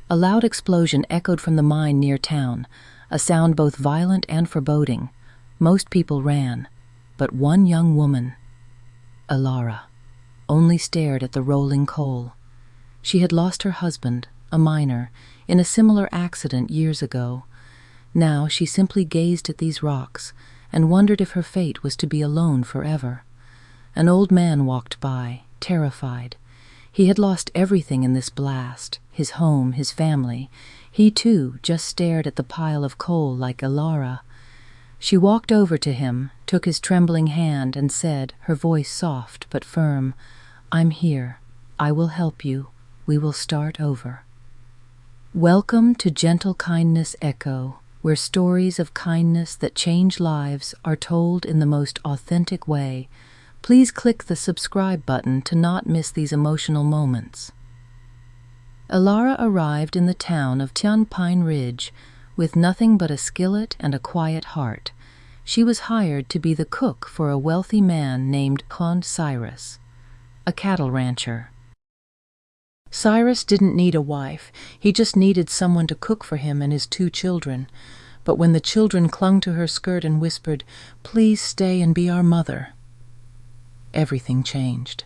A loud explosion echoed from the mine near town, a sound both violent and foreboding. Most people ran, but one young woman, Alara, only stared at the rolling coal. She had lost her husband, a miner, in a similar accident years ago. Now she simply gazed at these rocks and wondered if her fate was to be alone forever. An old man walked by, terrified. He had lost everything in this blast, his home, his family. He, too, just stared at the pile of coal like Alara. She walked over to him, took his trembling hand, and said, her voice soft but firm, "I'm here. I will help you. We will start over." Welcome to Gentle Kindness Echo, where stories of kindness that change lives are told in the most authentic way. Please click the subscribe button to not miss these emotional moments. Alara arrived in the town of Pine Ridge with nothing but a skillet and a quiet heart. She was hired to be the cook for a wealthy man named Cyrus, a cattle rancher. Cyrus didn't need a wife, he just needed someone to cook for him and his 2 children. But when the children clung to her skirt and whispered, "Please stay and be our mother," everything changed.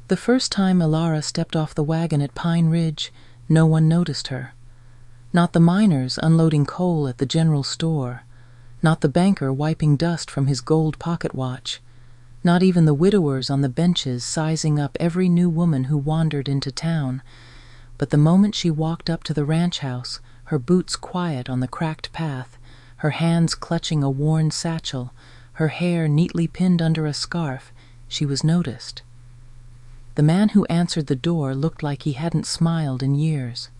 The first time Alara stepped off the wagon at Pine Ridge, no one noticed her. Not the miners unloading coal at the general store, not the banker wiping dust from his gold pocket watch, not even the widowers on the benches sizing up every new woman who wandered into town. But the moment she walked up to the ranch house, her boots quiet on the cracked path, her hands clutching a worn satchel, her hair neatly pinned under a scarf, she was noticed. The man who answered the door looked like he hadn't smiled in years.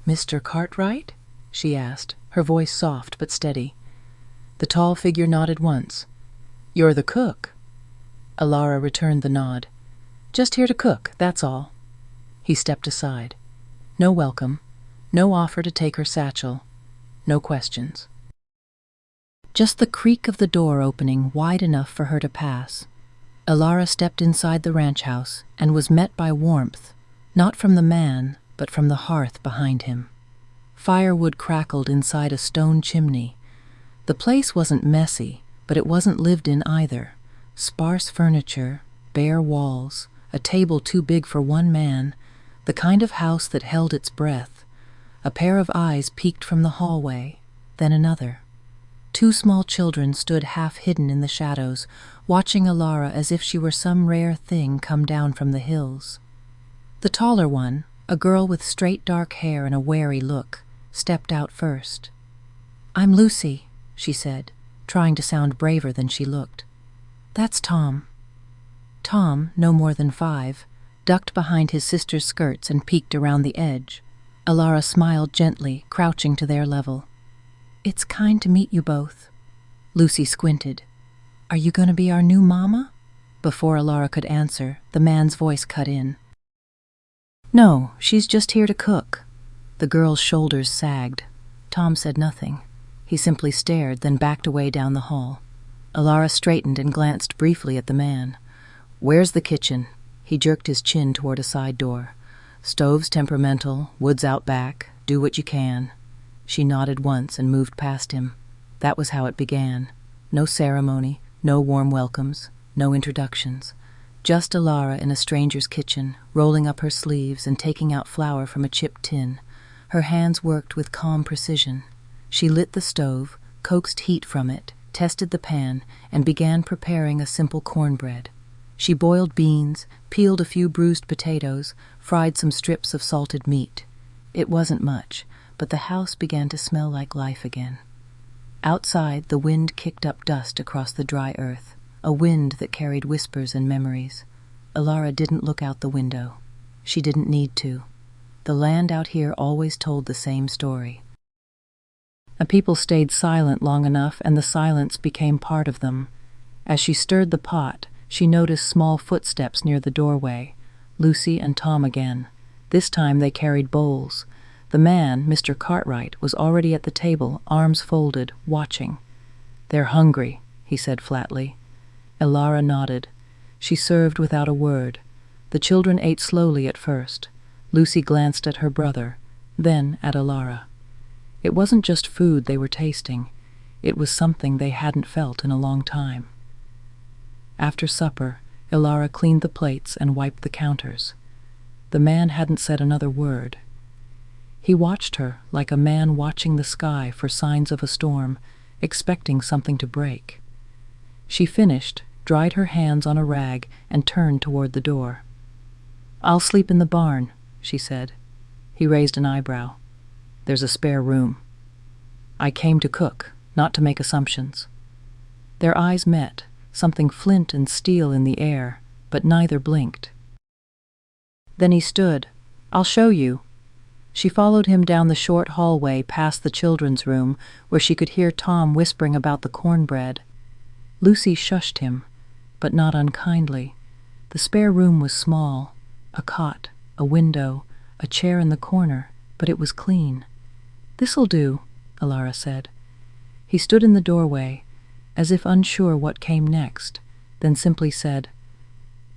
"Mr. Cartwright?" she asked, her voice soft but steady. The tall figure nodded once. "You're the cook." Alara returned the nod. "Just here to cook, that's all." He stepped aside. No welcome, no offer to take her satchel, no questions. Just the creak of the door opening wide enough for her to pass. Alara stepped inside the ranch house and was met by warmth, not from the man, but from the hearth behind him. Firewood crackled inside a stone chimney. The place wasn't messy, but it wasn't lived in either. Sparse furniture, bare walls, a table too big for one man, the kind of house that held its breath. A pair of eyes peeked from the hallway, then another. 2 small children stood half hidden in the shadows, watching Alara as if she were some rare thing come down from the hills. The taller one, a girl with straight dark hair and a wary look, stepped out first. "I'm Lucy," she said, trying to sound braver than she looked. "That's Tom." Tom, no more than 5, ducked behind his sister's skirts and peeked around the edge. Alara smiled gently, crouching to their level. "It's kind to meet you both." Lucy squinted. "Are you going to be our new mama?" Before Alara could answer, the man's voice cut in. "No, she's just here to cook." The girl's shoulders sagged. Tom said nothing. He simply stared, then backed away down the hall. Alara straightened and glanced briefly at the man. "Where's the kitchen?" He jerked his chin toward a side door. "Stove's temperamental, wood's out back, do what you can." She nodded once and moved past him. That was how it began. No ceremony, no warm welcomes, no introductions. Just Alara in a stranger's kitchen, rolling up her sleeves and taking out flour from a chipped tin. Her hands worked with calm precision. She lit the stove, coaxed heat from it, tested the pan, and began preparing a simple cornbread. She boiled beans, peeled a few bruised potatoes, fried some strips of salted meat. It wasn't much, but the house began to smell like life again. Outside, the wind kicked up dust across the dry earth, a wind that carried whispers and memories. Alara didn't look out the window. She didn't need to. The land out here always told the same story. The people stayed silent long enough, and the silence became part of them. As she stirred the pot, she noticed small footsteps near the doorway. Lucy and Tom again. This time they carried bowls. The man, Mr. Cartwright, was already at the table, arms folded, watching. "They're hungry," he said flatly. Alara nodded. She served without a word. The children ate slowly at first. Lucy glanced at her brother, then at Alara. It wasn't just food they were tasting. It was something they hadn't felt in a long time. After supper, Alara cleaned the plates and wiped the counters. The man hadn't said another word. He watched her like a man watching the sky for signs of a storm, expecting something to break. She finished, dried her hands on a rag, and turned toward the door. "I'll sleep in the barn," she said. He raised an eyebrow. "There's a spare room." "I came to cook, not to make assumptions." Their eyes met, something flint and steel in the air, but neither blinked. Then he stood. "I'll show you." She followed him down the short hallway past the children's room, where she could hear Tom whispering about the cornbread. Lucy shushed him, but not unkindly. The spare room was small, a cot, a window, a chair in the corner, but it was clean. "This'll do," Alara said. He stood in the doorway, as if unsure what came next, then simply said,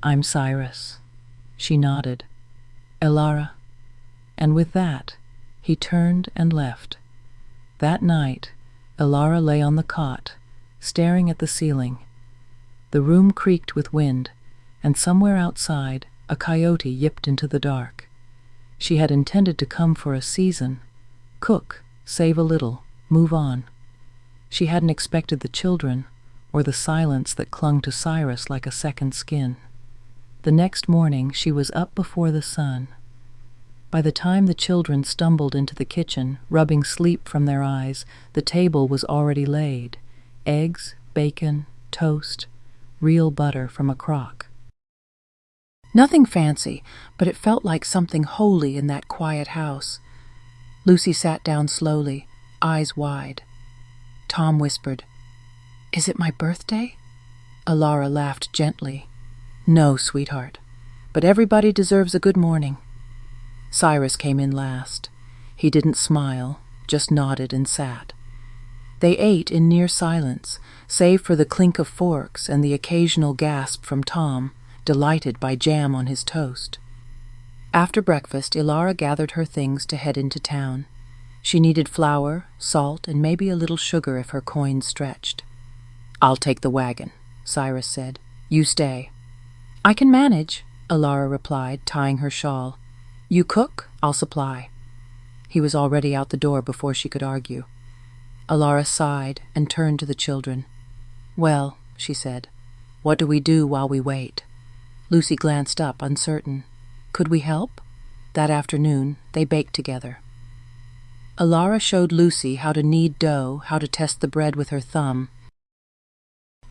"I'm Cyrus." She nodded. "Alara." And with that, he turned and left. That night, Alara lay on the cot, staring at the ceiling. The room creaked with wind, and somewhere outside, a coyote yipped into the dark. She had intended to come for a season, cook, save a little, move on. She hadn't expected the children, or the silence that clung to Cyrus like a second skin. The next morning she was up before the sun. By the time the children stumbled into the kitchen, rubbing sleep from their eyes, the table was already laid. Eggs, bacon, toast, real butter from a crock. Nothing fancy, but it felt like something holy in that quiet house. Lucy sat down slowly, eyes wide. Tom whispered, "Is it my birthday?" Alara laughed gently. "No, sweetheart, but everybody deserves a good morning." Cyrus came in last. He didn't smile, just nodded and sat. They ate in near silence, save for the clink of forks and the occasional gasp from Tom, delighted by jam on his toast. After breakfast, Alara gathered her things to head into town. She needed flour, salt, and maybe a little sugar if her coins stretched. "I'll take the wagon," Cyrus said. "You stay." "I can manage," Alara replied, tying her shawl. "You cook, I'll supply." He was already out the door before she could argue. Alara sighed and turned to the children. "Well," she said, "what do we do while we wait?" Lucy glanced up, uncertain. Could we help? That afternoon, they baked together. Alara showed Lucy how to knead dough, how to test the bread with her thumb.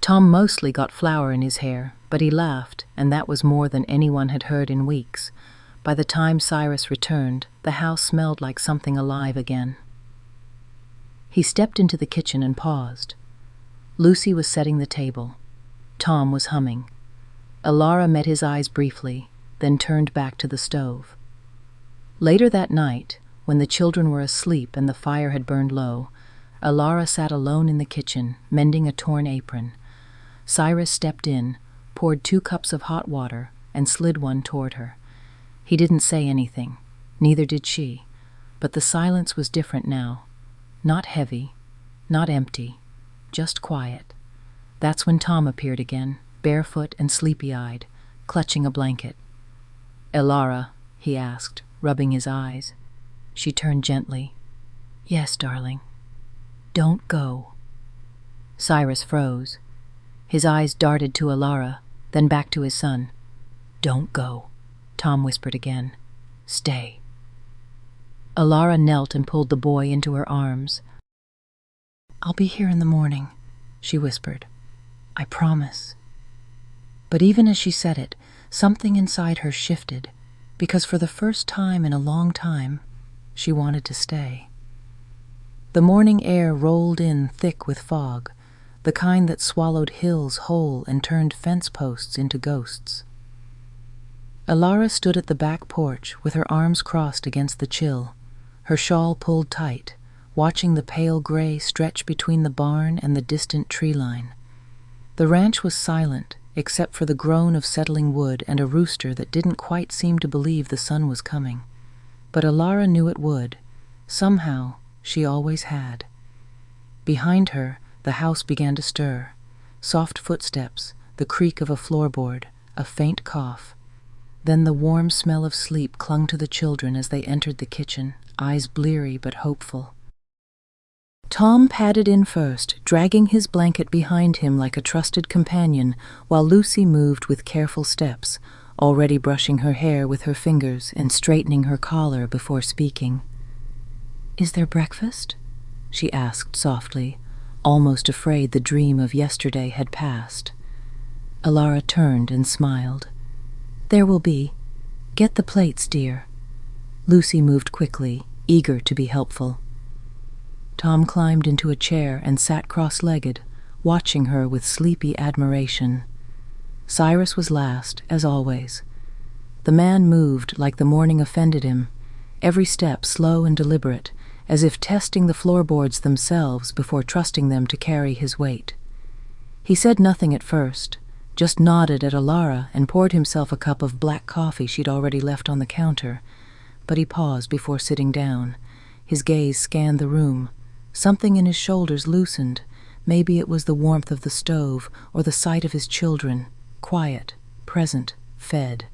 Tom mostly got flour in his hair, but he laughed, and that was more than anyone had heard in weeks. By the time Cyrus returned, the house smelled like something alive again. He stepped into the kitchen and paused. Lucy was setting the table. Tom was humming. Alara met his eyes briefly, then turned back to the stove. Later that night, when the children were asleep and the fire had burned low, Alara sat alone in the kitchen, mending a torn apron. Cyrus stepped in, poured 2 cups of hot water, and slid one toward her. He didn't say anything, neither did she, but the silence was different now. Not heavy, not empty, just quiet. That's when Tom appeared again, barefoot and sleepy-eyed, clutching a blanket. "Alara," he asked, rubbing his eyes. She turned gently. "Yes, darling." "Don't go." Cyrus froze. His eyes darted to Alara, then back to his son. "Don't go," Tom whispered again. "Stay." Alara knelt and pulled the boy into her arms. "I'll be here in the morning," she whispered. "I promise." But even as she said it, something inside her shifted, because for the first time in a long time, she wanted to stay. The morning air rolled in thick with fog, the kind that swallowed hills whole and turned fence posts into ghosts. Alara stood at the back porch with her arms crossed against the chill, her shawl pulled tight, watching the pale gray stretch between the barn and the distant tree line. The ranch was silent, except for the groan of settling wood and a rooster that didn't quite seem to believe the sun was coming. but Alara knew it would. Somehow, she always had. Behind her, the house began to stir. Soft footsteps, the creak of a floorboard, a faint cough. Then the warm smell of sleep clung to the children as they entered the kitchen, eyes bleary but hopeful. Tom padded in first, dragging his blanket behind him like a trusted companion, while Lucy moved with careful steps, already brushing her hair with her fingers and straightening her collar before speaking. "Is there breakfast?" she asked softly, almost afraid the dream of yesterday had passed. Alara turned and smiled. "There will be. Get the plates, dear." Lucy moved quickly, eager to be helpful. Tom climbed into a chair and sat cross-legged, watching her with sleepy admiration. Cyrus was last, as always. The man moved like the morning offended him, every step slow and deliberate, as if testing the floorboards themselves before trusting them to carry his weight. He said nothing at first, just nodded at Alara and poured himself a cup of black coffee she'd already left on the counter, but he paused before sitting down. His gaze scanned the room. Something in his shoulders loosened. Maybe it was the warmth of the stove or the sight of his children, quiet, present, fed.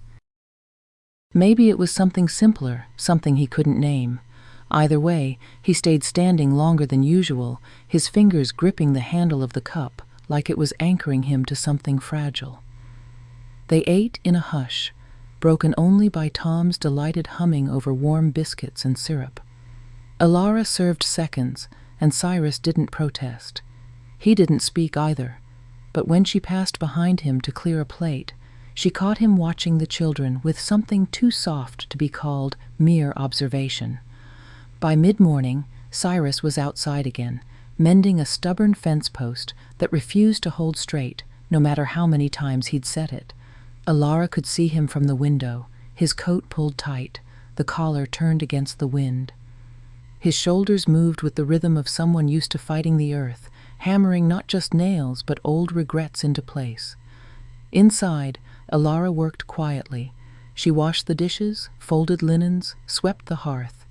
Maybe it was something simpler, something he couldn't name. Either way, he stayed standing longer than usual, his fingers gripping the handle of the cup like it was anchoring him to something fragile. They ate in a hush, broken only by Tom's delighted humming over warm biscuits and syrup. Alara served seconds, and Cyrus didn't protest. He didn't speak either, but when she passed behind him to clear a plate, she caught him watching the children with something too soft to be called mere observation. By mid-morning, Cyrus was outside again, mending a stubborn fence post that refused to hold straight, no matter how many times he'd set it. Alara could see him from the window, his coat pulled tight, the collar turned against the wind. His shoulders moved with the rhythm of someone used to fighting the earth, hammering not just nails but old regrets into place. Inside, Alara worked quietly. She washed the dishes, folded linens, swept the hearth.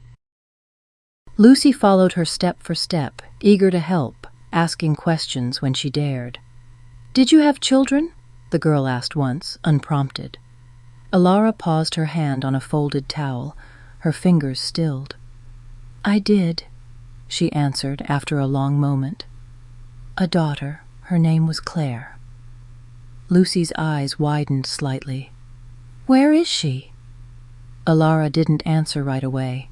Lucy followed her step for step, eager to help, asking questions when she dared. "Did you have children?" the girl asked once, unprompted. Alara paused her hand on a folded towel, her fingers stilled. "I did," she answered after a long moment. "A daughter. Her name was Claire." Lucy's eyes widened slightly. "Where is she?" Alara didn't answer right away.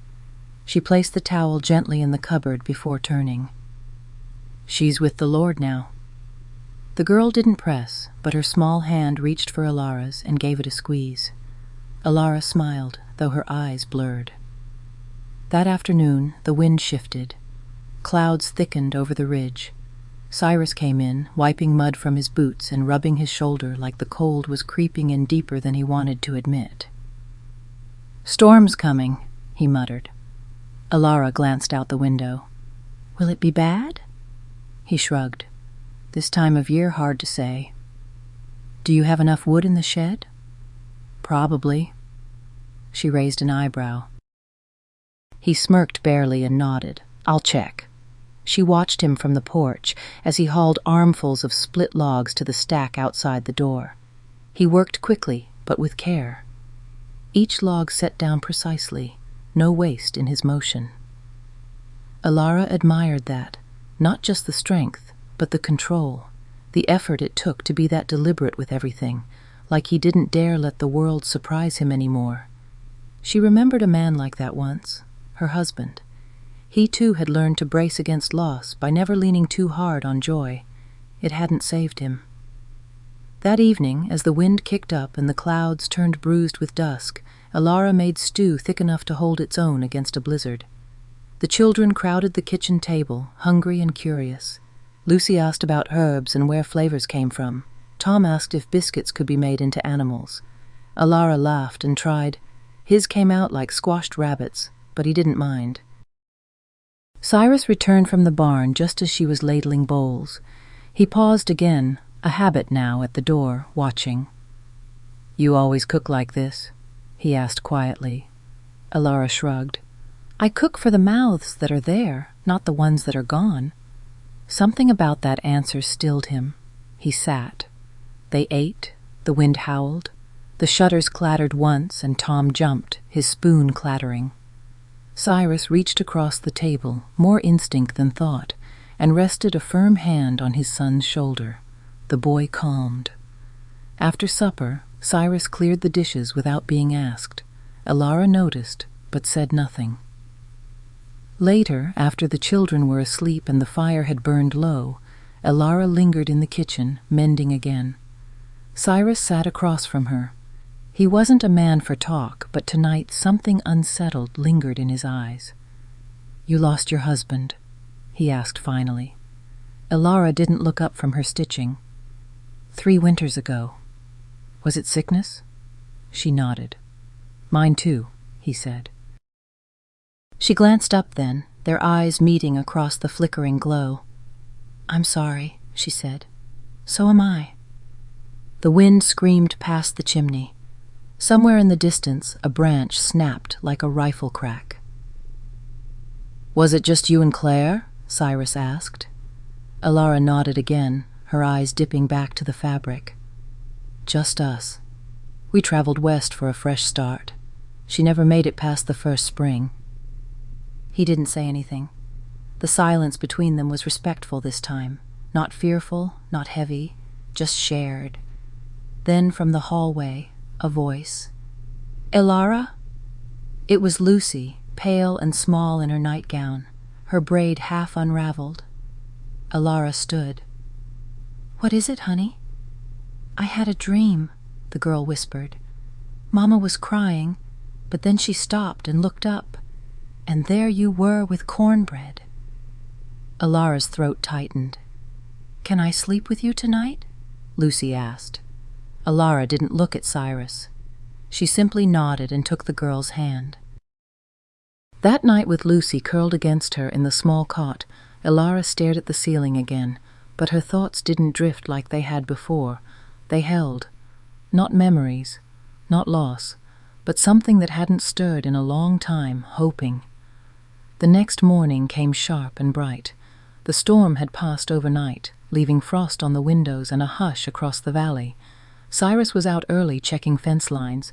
She placed the towel gently in the cupboard before turning. "She's with the Lord now." The girl didn't press, but her small hand reached for Alara's and gave it a squeeze. Alara smiled, though her eyes blurred. That afternoon, the wind shifted. Clouds thickened over the ridge. Cyrus came in, wiping mud from his boots and rubbing his shoulder like the cold was creeping in deeper than he wanted to admit. "Storm's coming," he muttered. Alara glanced out the window. "Will it be bad?" He shrugged. "This time of year, hard to say." "Do you have enough wood in the shed?" "Probably." She raised an eyebrow. He smirked barely and nodded. "I'll check." She watched him from the porch as he hauled armfuls of split logs to the stack outside the door. He worked quickly, but with care. Each log set down precisely, no waste in his motion. Alara admired that, not just the strength, but the control, the effort it took to be that deliberate with everything, like he didn't dare let the world surprise him anymore. She remembered a man like that once, her husband. He too had learned to brace against loss by never leaning too hard on joy. It hadn't saved him. That evening, as the wind kicked up and the clouds turned bruised with dusk, Alara made stew thick enough to hold its own against a blizzard. The children crowded the kitchen table, hungry and curious. Lucy asked about herbs and where flavors came from. Tom asked if biscuits could be made into animals. Alara laughed and tried. His came out like squashed rabbits, but he didn't mind. Cyrus returned from the barn just as she was ladling bowls. He paused again, a habit now, at the door, watching. "You always cook like this?" he asked quietly. Alara shrugged. I cook for the mouths that are there, not the ones that are gone. Something about that answer stilled him. He sat. They ate, the wind howled. The shutters clattered once, and Tom jumped, his spoon clattering. Cyrus reached across the table, more instinct than thought, and rested a firm hand on his son's shoulder. The boy calmed. After supper, Cyrus cleared the dishes without being asked. Alara noticed, but said nothing. Later, after the children were asleep and the fire had burned low, Alara lingered in the kitchen, mending again. Cyrus sat across from her. He wasn't a man for talk, but tonight something unsettled lingered in his eyes. "You lost your husband?" he asked finally. Alara didn't look up from her stitching. 3 winters ago. Was it sickness? She nodded. Mine too, he said. She glanced up then, their eyes meeting across the flickering glow. I'm sorry, she said. So am I. The wind screamed past the chimney. Somewhere in the distance, a branch snapped like a rifle crack. Was it just you and Claire? Cyrus asked. Alara nodded again, her eyes dipping back to the fabric. Just us. We traveled west for a fresh start. She never made it past the first spring. He didn't say anything. The silence between them was respectful this time, not fearful, not heavy, just shared. Then from the hallway, a voice. Alara? It was Lucy, pale and small in her nightgown, her braid half unraveled. Alara stood. What is it, honey? I had a dream, the girl whispered. Mama was crying, but then she stopped and looked up, and there you were with cornbread. Alara's throat tightened. Can I sleep with you tonight? Lucy asked. Alara didn't look at Cyrus. She simply nodded and took the girl's hand. That night with Lucy curled against her in the small cot, Alara stared at the ceiling again, but her thoughts didn't drift like they had before. They held. Not memories, not loss, but something that hadn't stirred in a long time, hoping. The next morning came sharp and bright. The storm had passed overnight, leaving frost on the windows and a hush across the valley. Cyrus was out early checking fence lines.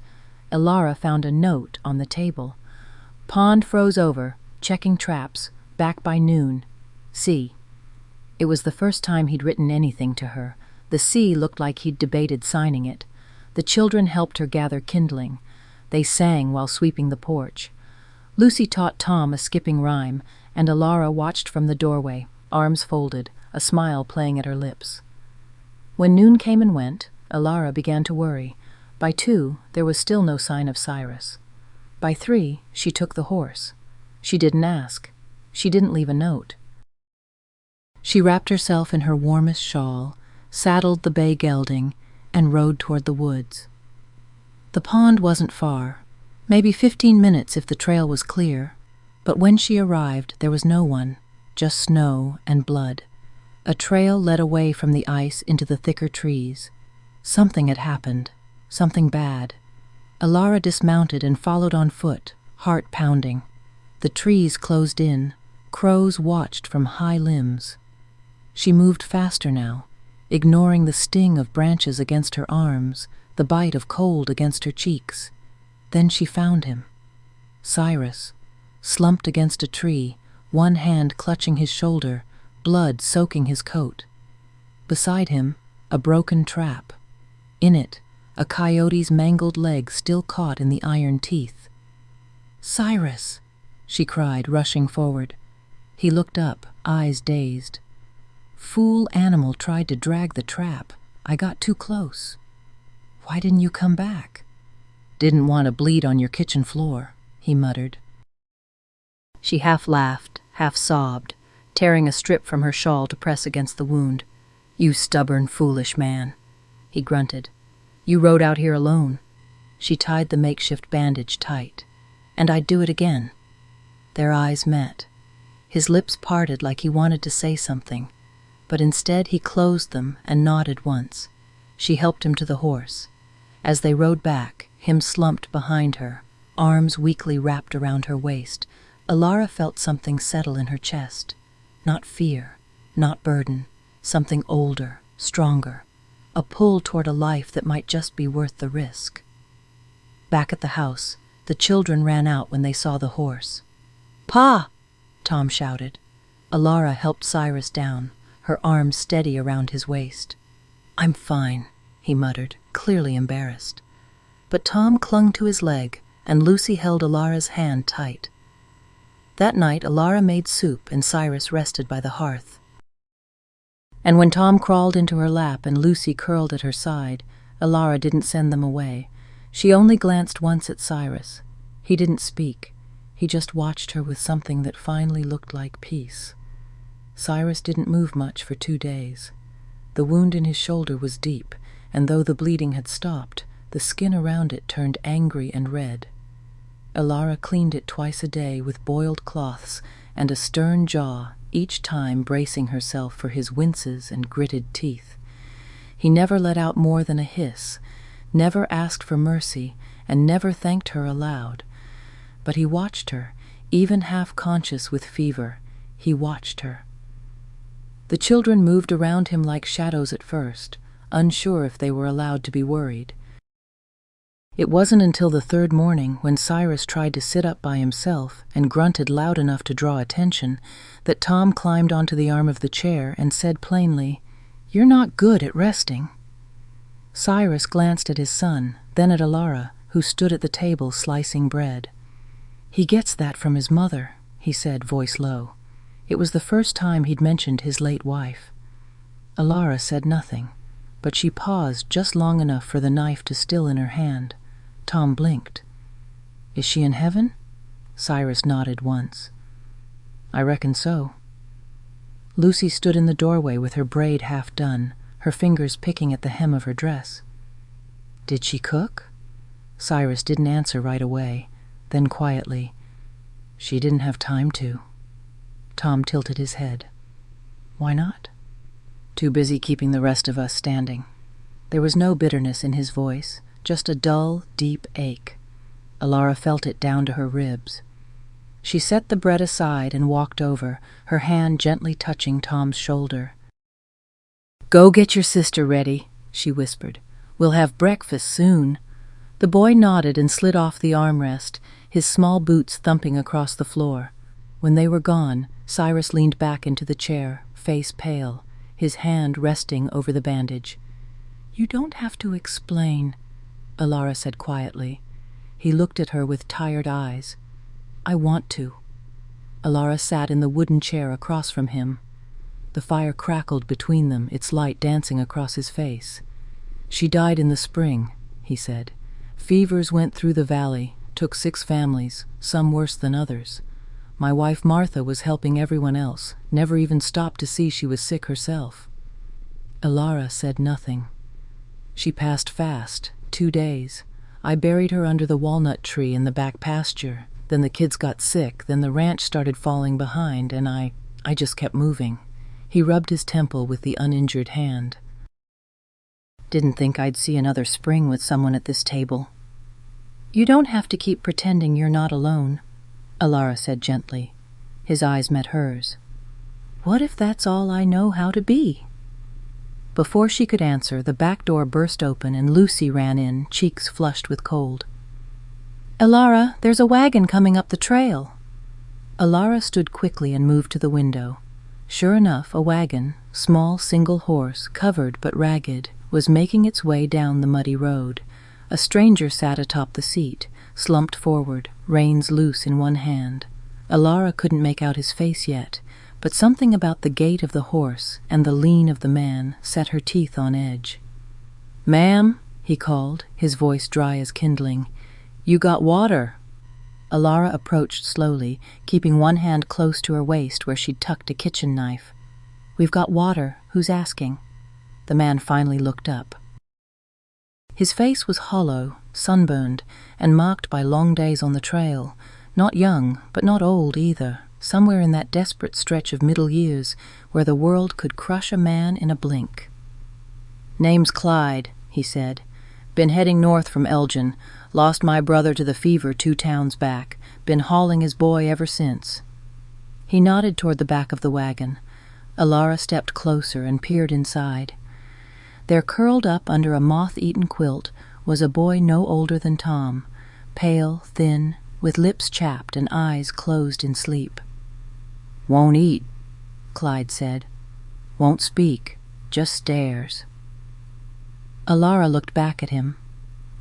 Alara found a note on the table. Pond froze over, checking traps, back by noon. C. It was the first time he'd written anything to her. The C looked like he'd debated signing it. The children helped her gather kindling. They sang while sweeping the porch. Lucy taught Tom a skipping rhyme, and Alara watched from the doorway, arms folded, a smile playing at her lips. When noon came and went, Alara began to worry. By 2, there was still no sign of Cyrus. By 3, she took the horse. She didn't ask. She didn't leave a note. She wrapped herself in her warmest shawl, saddled the bay gelding, and rode toward the woods. The pond wasn't far, maybe 15 minutes if the trail was clear, but when she arrived there was no one, just snow and blood. A trail led away from the ice into the thicker trees. Something had happened, something bad. Alara dismounted and followed on foot, heart pounding. The trees closed in, crows watched from high limbs. She moved faster now, ignoring the sting of branches against her arms, the bite of cold against her cheeks. Then she found him. Cyrus, slumped against a tree, one hand clutching his shoulder, blood soaking his coat. Beside him, a broken trap. In it, a coyote's mangled leg still caught in the iron teeth. Cyrus, she cried, rushing forward. He looked up, eyes dazed. Fool animal tried to drag the trap. I got too close. Why didn't you come back? Didn't want to bleed on your kitchen floor, he muttered. She half laughed, half sobbed, tearing a strip from her shawl to press against the wound. You stubborn, foolish man, he grunted. You rode out here alone. She tied the makeshift bandage tight. And I'd do it again. Their eyes met. His lips parted like he wanted to say something, but instead he closed them and nodded once. She helped him to the horse. As they rode back, him slumped behind her, arms weakly wrapped around her waist, Alara felt something settle in her chest. Not fear, not burden, something older, stronger, a pull toward a life that might just be worth the risk. Back at the house, the children ran out when they saw the horse. "Pa!" Tom shouted. Alara helped Cyrus down, her arms steady around his waist. "I'm fine," he muttered, clearly embarrassed. But Tom clung to his leg, and Lucy held Alara's hand tight. That night, Alara made soup and Cyrus rested by the hearth. And when Tom crawled into her lap and Lucy curled at her side, Alara didn't send them away. She only glanced once at Cyrus. He didn't speak. He just watched her with something that finally looked like peace. Cyrus didn't move much for 2 days. The wound in his shoulder was deep, and though the bleeding had stopped, the skin around it turned angry and red. Alara cleaned it twice a day with boiled cloths and a stern jaw, each time bracing herself for his winces and gritted teeth. He never let out more than a hiss, never asked for mercy, and never thanked her aloud. But he watched her, even half-conscious with fever. He watched her. The children moved around him like shadows at first, unsure if they were allowed to be worried. It wasn't until the 3rd morning, when Cyrus tried to sit up by himself and grunted loud enough to draw attention, that Tom climbed onto the arm of the chair and said plainly, "You're not good at resting." Cyrus glanced at his son, then at Alara, who stood at the table slicing bread. "He gets that from his mother," he said, voice low. It was the first time he'd mentioned his late wife. Alara said nothing, but she paused just long enough for the knife to still in her hand. Tom blinked. "Is she in heaven?" Cyrus nodded once. "I reckon so." Lucy stood in the doorway with her braid half done, her fingers picking at the hem of her dress. "Did she cook?" Cyrus didn't answer right away. Then quietly, "She didn't have time to." Tom tilted his head. "Why not?" "Too busy keeping the rest of us standing." There was no bitterness in his voice, just a dull, deep ache. Alara felt it down to her ribs. She set the bread aside and walked over, her hand gently touching Tom's shoulder. "Go get your sister ready," she whispered. "We'll have breakfast soon." The boy nodded and slid off the armrest, his small boots thumping across the floor. When they were gone, Cyrus leaned back into the chair, face pale, his hand resting over the bandage. "You don't have to explain," Alara said quietly. He looked at her with tired eyes. "I want to." Alara sat in the wooden chair across from him. The fire crackled between them, its light dancing across his face. "She died in the spring," he said. "Fevers went through the valley, took 6 families, some worse than others. My wife Martha was helping everyone else, never even stopped to see she was sick herself." Alara said nothing. "She passed fast, 2 days. I buried her under the walnut tree in the back pasture. Then the kids got sick, then the ranch started falling behind, and I just kept moving." He rubbed his temple with the uninjured hand. "Didn't think I'd see another spring with someone at this table." "You don't have to keep pretending you're not alone," Alara said gently. His eyes met hers. "What if that's all I know how to be?" Before she could answer, the back door burst open and Lucy ran in, cheeks flushed with cold. "Alara, there's a wagon coming up the trail." Alara stood quickly and moved to the window. Sure enough, a wagon, small single horse, covered but ragged, was making its way down the muddy road. A stranger sat atop the seat, slumped forward, reins loose in one hand. Alara couldn't make out his face yet, but something about the gait of the horse and the lean of the man set her teeth on edge. "Ma'am," he called, his voice dry as kindling, "you got water?" Alara approached slowly, keeping one hand close to her waist where she'd tucked a kitchen knife. "We've got water. Who's asking?" The man finally looked up. His face was hollow, sunburned, and marked by long days on the trail. Not young, but not old either, somewhere in that desperate stretch of middle years where the world could crush a man in a blink. "Name's Clyde," he said. "Been heading north from Elgin. Lost my brother to the fever 2 towns back. Been hauling his boy ever since." He nodded toward the back of the wagon. Alara stepped closer and peered inside. There, curled up under a moth-eaten quilt, was a boy no older than Tom, pale, thin, with lips chapped and eyes closed in sleep. "Won't eat," Clyde said. "Won't speak, just stares." Alara looked back at him.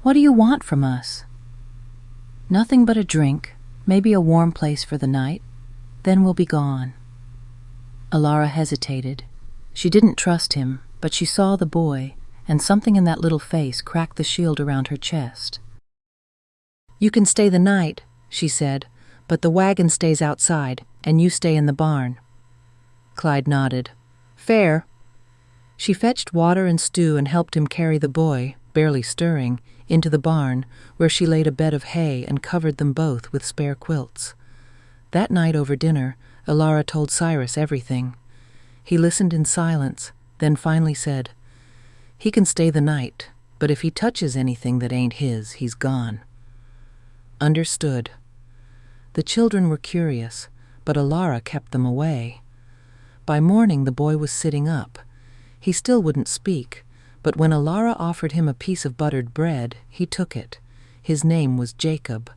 "What do you want from us?" "Nothing but a drink, maybe a warm place for the night. Then we'll be gone." Alara hesitated. She didn't trust him, but she saw the boy, and something in that little face cracked the shield around her chest. "You can stay the night," she said, "but the wagon stays outside, and you stay in the barn." Clyde nodded. "Fair." She fetched water and stew and helped him carry the boy, barely stirring, into the barn, where she laid a bed of hay and covered them both with spare quilts. That night over dinner, Alara told Cyrus everything. He listened in silence, then finally said, "He can stay the night, but if he touches anything that ain't his, he's gone." Understood. The children were curious, but Alara kept them away. By morning the boy was sitting up. He still wouldn't speak, but when Alara offered him a piece of buttered bread, he took it. His name was Jacob.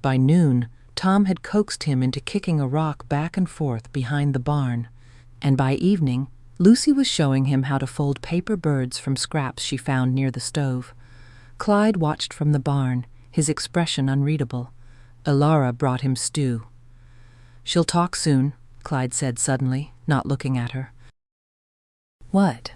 By noon, Tom had coaxed him into kicking a rock back and forth behind the barn, and by evening, Lucy was showing him how to fold paper birds from scraps she found near the stove. Clyde watched from the barn, his expression unreadable. Alara brought him stew. "She'll talk soon," Clyde said suddenly, not looking at her. "What?"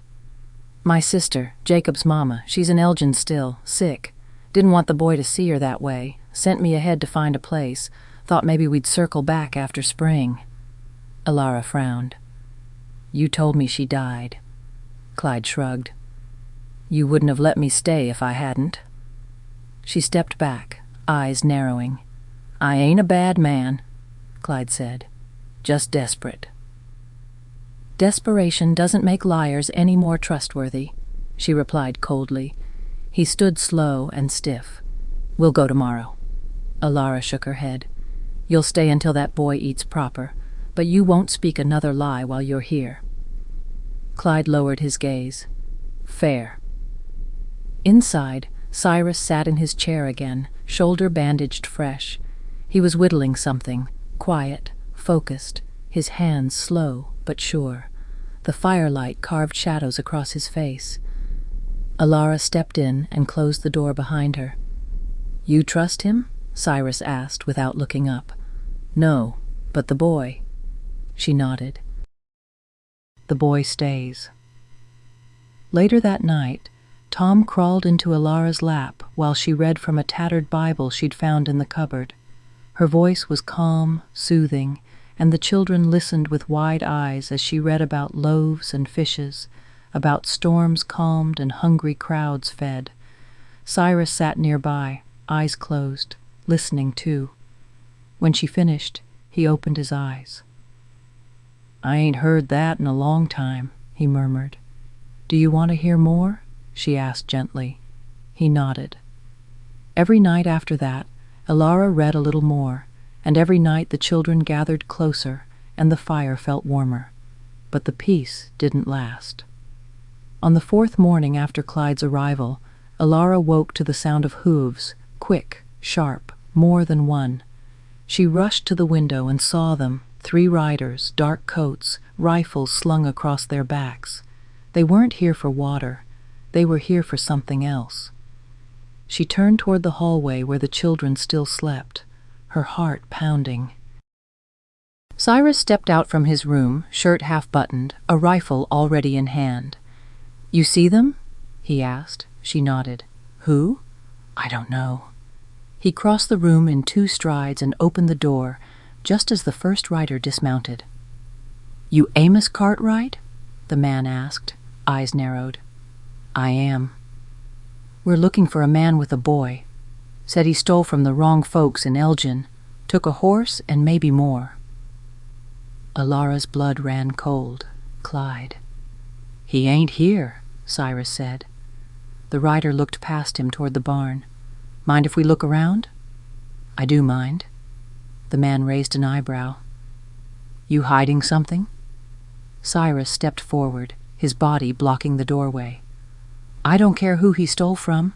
"My sister, Jacob's mama. She's in Elgin still, sick. Didn't want the boy to see her that way. Sent me ahead to find a place. Thought maybe we'd circle back after spring." Alara frowned. "You told me she died." Clyde shrugged. "You wouldn't have let me stay if I hadn't." She stepped back, eyes narrowing. "I ain't a bad man," Clyde said. "Just desperate." "Desperation doesn't make liars any more trustworthy," she replied coldly. He stood slow and stiff. "We'll go tomorrow." Alara shook her head. "You'll stay until that boy eats proper, but you won't speak another lie while you're here." Clyde lowered his gaze. "Fair." Inside, Cyrus sat in his chair again, shoulder bandaged fresh. He was whittling something, quiet, focused, his hands slow but sure. The firelight carved shadows across his face. Alara stepped in and closed the door behind her. "You trust him?" Cyrus asked without looking up. "No, but the boy." She nodded. "The boy stays." Later that night, Tom crawled into Alara's lap while she read from a tattered Bible she'd found in the cupboard. Her voice was calm, soothing, and the children listened with wide eyes as she read about loaves and fishes, about storms calmed and hungry crowds fed. Cyrus sat nearby, eyes closed, listening too. When she finished, he opened his eyes. "I ain't heard that in a long time," he murmured. "Do you want to hear more?" she asked gently. He nodded. Every night after that, Alara read a little more, and every night the children gathered closer and the fire felt warmer. But the peace didn't last. On the 4th morning after Clyde's arrival, Alara woke to the sound of hooves, quick, sharp, more than one. She rushed to the window and saw them, 3 riders, dark coats, rifles slung across their backs. They weren't here for water. They were here for something else. She turned toward the hallway where the children still slept, her heart pounding. Cyrus stepped out from his room, shirt half-buttoned, a rifle already in hand. "You see them?" he asked. She nodded. "Who?" "I don't know." He crossed the room in 2 strides and opened the door, just as the first rider dismounted. "You Amos Cartwright?" the man asked, eyes narrowed. "I am." "We're looking for a man with a boy. Said he stole from the wrong folks in Elgin. Took a horse and maybe more." Alara's blood ran cold. Clyde. "He ain't here," Cyrus said. The rider looked past him toward the barn. Mind if we look around?" "I do mind." The man raised an eyebrow. "You hiding something?" Cyrus stepped forward, his body blocking the doorway. "I don't care who he stole from.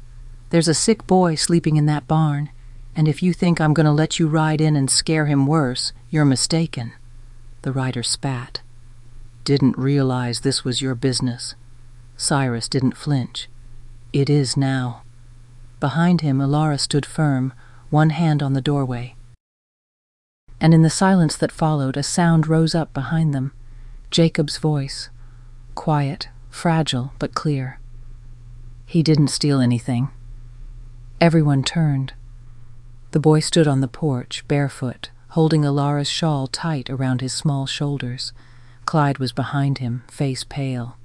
There's a sick boy sleeping in that barn, and if you think I'm going to let you ride in and scare him worse, you're mistaken." The rider spat. "Didn't realize this was your business." Cyrus didn't flinch. "It is now." Behind him, Alara stood firm, one hand on the doorway. And in the silence that followed, a sound rose up behind them. Jacob's voice. Quiet, fragile, but clear. "He didn't steal anything." Everyone turned. The boy stood on the porch, barefoot, holding Alara's shawl tight around his small shoulders. Clyde was behind him, face pale.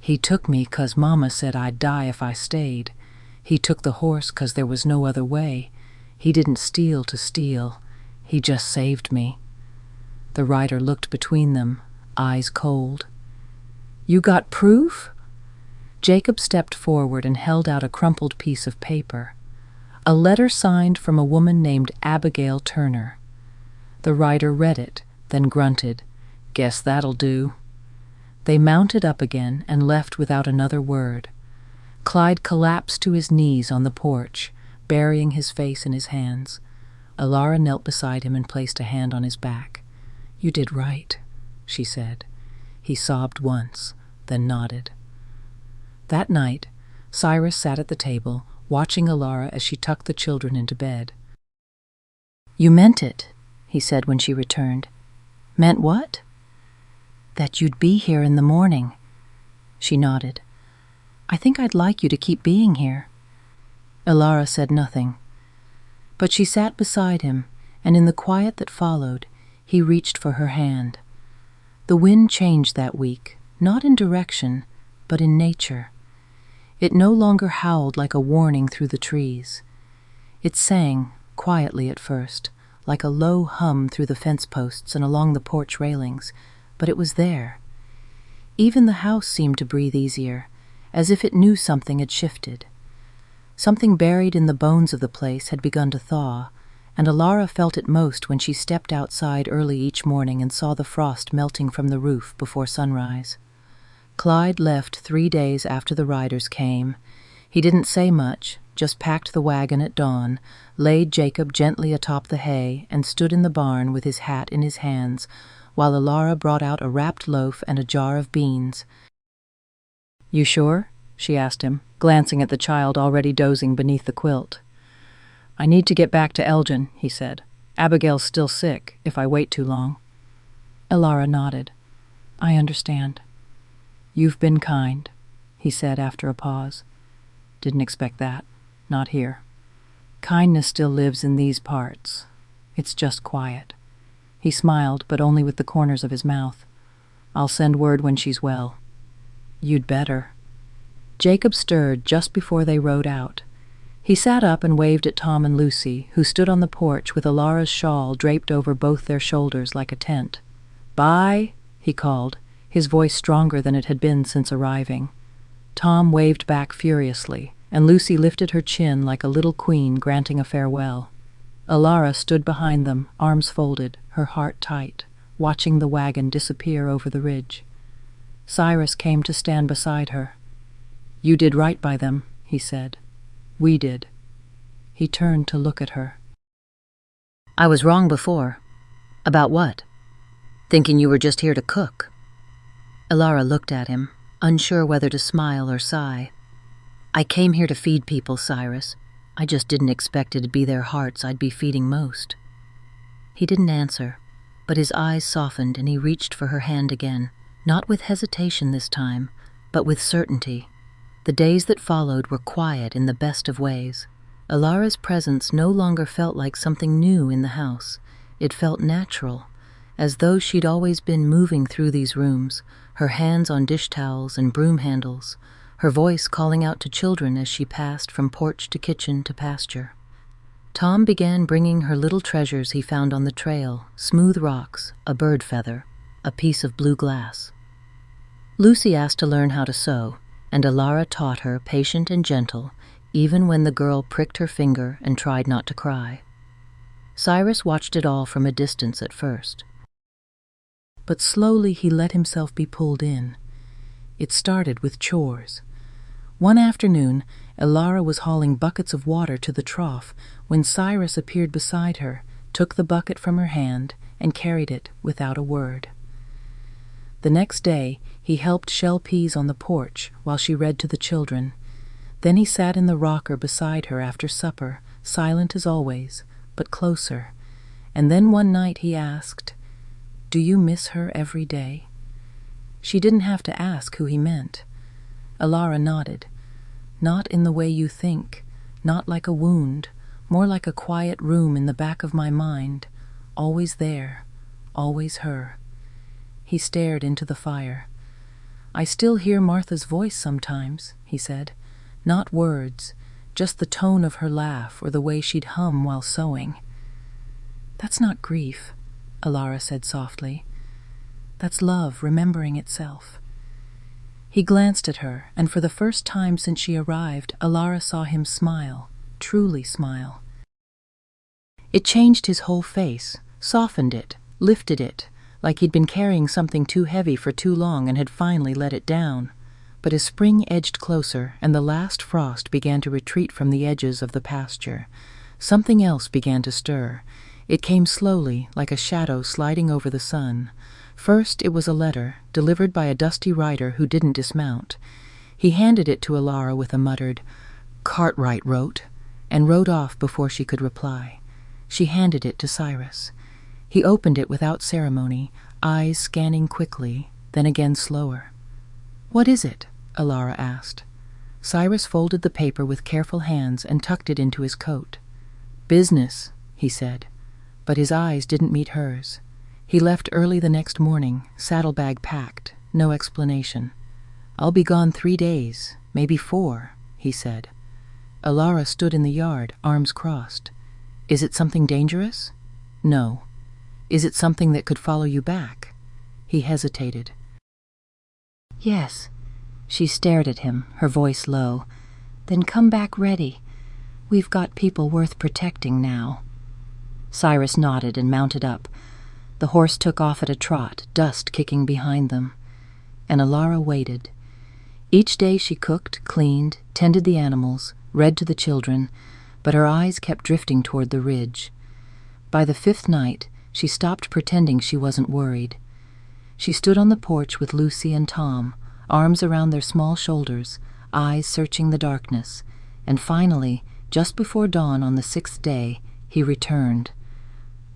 "He took me 'cause Mama said I'd die if I stayed. He took the horse 'cause there was no other way. He didn't steal to steal. He just saved me." The rider looked between them, eyes cold. "You got proof?" Jacob stepped forward and held out a crumpled piece of paper. A letter signed from a woman named Abigail Turner. The rider read it, then grunted, "Guess that'll do." They mounted up again and left without another word. Clyde collapsed to his knees on the porch, burying his face in his hands. Alara knelt beside him and placed a hand on his back. "You did right," she said. He sobbed once, then nodded. That night, Cyrus sat at the table, watching Alara as she tucked the children into bed. "You meant it," he said when she returned. "Meant what?" "That you'd be here in the morning." She nodded. "I think I'd like you to keep being here." Alara said nothing. But she sat beside him, and in the quiet that followed, he reached for her hand. The wind changed that week, not in direction, but in nature. It no longer howled like a warning through the trees. It sang, quietly at first, like a low hum through the fence posts and along the porch railings, but it was there. Even the house seemed to breathe easier, as if it knew something had shifted. Something buried in the bones of the place had begun to thaw, and Alara felt it most when she stepped outside early each morning and saw the frost melting from the roof before sunrise. Clyde left 3 days after the riders came. He didn't say much, just packed the wagon at dawn, laid Jacob gently atop the hay, and stood in the barn with his hat in his hands, while Alara brought out a wrapped loaf and a jar of beans. "You sure?" she asked him, glancing at the child already dozing beneath the quilt. "I need to get back to Elgin," he said. "Abigail's still sick, if I wait too long." Alara nodded. "I understand." "You've been kind," he said after a pause. "Didn't expect that. Not here. Kindness still lives in these parts. It's just quiet." He smiled, but only with the corners of his mouth. "I'll send word when she's well." "You'd better." Jacob stirred just before they rode out. He sat up and waved at Tom and Lucy, who stood on the porch with Alara's shawl draped over both their shoulders like a tent. "Bye," he called, his voice stronger than it had been since arriving. Tom waved back furiously, and Lucy lifted her chin like a little queen granting a farewell. Alara stood behind them, arms folded, her heart tight, watching the wagon disappear over the ridge. Cyrus came to stand beside her. "You did right by them," he said. "We did." He turned to look at her. "I was wrong before." "About what?" "Thinking you were just here to cook." Alara looked at him, unsure whether to smile or sigh. "I came here to feed people, Cyrus. I just didn't expect it'd be their hearts I'd be feeding most." He didn't answer, but his eyes softened and he reached for her hand again, not with hesitation this time, but with certainty. The days that followed were quiet in the best of ways. Alara's presence no longer felt like something new in the house. It felt natural, as though she'd always been moving through these rooms, her hands on dish towels and broom handles, her voice calling out to children as she passed from porch to kitchen to pasture. Tom began bringing her little treasures he found on the trail, smooth rocks, a bird feather, a piece of blue glass. Lucy asked to learn how to sew, and Alara taught her, patient and gentle, even when the girl pricked her finger and tried not to cry. Cyrus watched it all from a distance at first. But slowly he let himself be pulled in. It started with chores. One afternoon, Elara was hauling buckets of water to the trough when Cyrus appeared beside her, took the bucket from her hand, and carried it without a word. The next day, he helped shell peas on the porch while she read to the children. Then he sat in the rocker beside her after supper, silent as always, but closer. And then one night he asked, "Do you miss her every day?" She didn't have to ask who he meant. Elara nodded. "Not in the way you think, not like a wound, more like a quiet room in the back of my mind, always there, always her." He stared into the fire. "I still hear Martha's voice sometimes," he said. "Not words, just the tone of her laugh or the way she'd hum while sewing." "That's not grief," Elara said softly. "That's love remembering itself." He glanced at her, and for the first time since she arrived, Elara saw him smile, truly smile. It changed his whole face, softened it, lifted it, like he'd been carrying something too heavy for too long and had finally let it down. But as spring edged closer and the last frost began to retreat from the edges of the pasture, something else began to stir. It came slowly, like a shadow sliding over the sun. First, it was a letter, delivered by a dusty rider who didn't dismount. He handed it to Elara with a muttered, "Cartwright wrote," and rode off before she could reply. She handed it to Cyrus. He opened it without ceremony, eyes scanning quickly, then again slower. "What is it?" Elara asked. Cyrus folded the paper with careful hands and tucked it into his coat. "Business," he said, but his eyes didn't meet hers. He left early the next morning, saddlebag packed, no explanation. "I'll be gone 3 days, maybe 4, he said. Elara stood in the yard, arms crossed. "Is it something dangerous?" "No." "Is it something that could follow you back?" He hesitated. "Yes." She stared at him, her voice low. "Then come back ready. We've got people worth protecting now." Cyrus nodded and mounted up. The horse took off at a trot, dust kicking behind them. And Elara waited. Each day she cooked, cleaned, tended the animals, read to the children, but her eyes kept drifting toward the ridge. By the 5th night, she stopped pretending she wasn't worried. She stood on the porch with Lucy and Tom, arms around their small shoulders, eyes searching the darkness, and finally, just before dawn on the 6th day, he returned.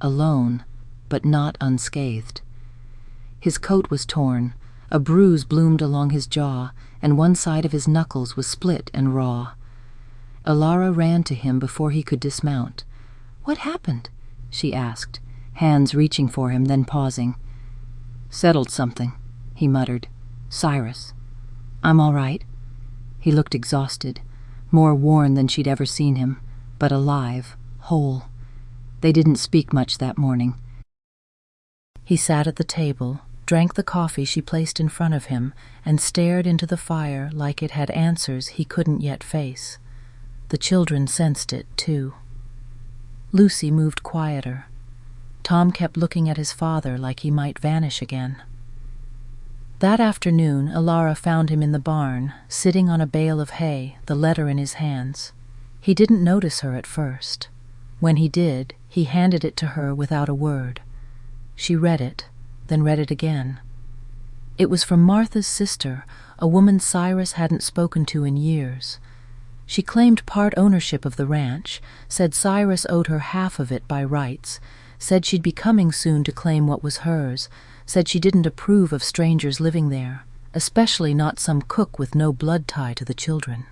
Alone, but not unscathed. His coat was torn, a bruise bloomed along his jaw, and one side of his knuckles was split and raw. Elara ran to him before he could dismount. "What happened?" she asked, hands reaching for him, then pausing. "Settled something," he muttered. "Cyrus." "I'm all right." He looked exhausted, more worn than she'd ever seen him, but alive, whole. They didn't speak much that morning. He sat at the table, drank the coffee she placed in front of him, and stared into the fire like it had answers he couldn't yet face. The children sensed it, too. Lucy moved quieter. Tom kept looking at his father like he might vanish again. That afternoon, Elara found him in the barn, sitting on a bale of hay, the letter in his hands. He didn't notice her at first. When he did, he handed it to her without a word. She read it, then read it again. It was from Martha's sister, a woman Cyrus hadn't spoken to in years. She claimed part ownership of the ranch, said Cyrus owed her half of it by rights, said she'd be coming soon to claim what was hers, said she didn't approve of strangers living there, especially not some cook with no blood tie to the children.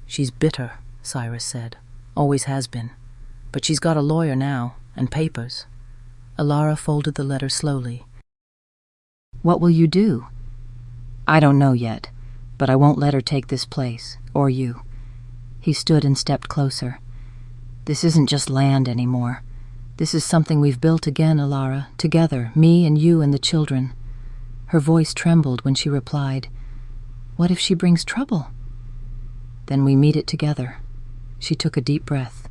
"She's bitter," Cyrus said. "Always has been. But she's got a lawyer now, and papers." Elara folded the letter slowly. "What will you do?" "I don't know yet, but I won't let her take this place, or you." He stood and stepped closer. "This isn't just land anymore. This is something we've built again, Elara, together, me and you and the children." Her voice trembled when she replied, "What if she brings trouble?" "Then we meet it together." She took a deep breath.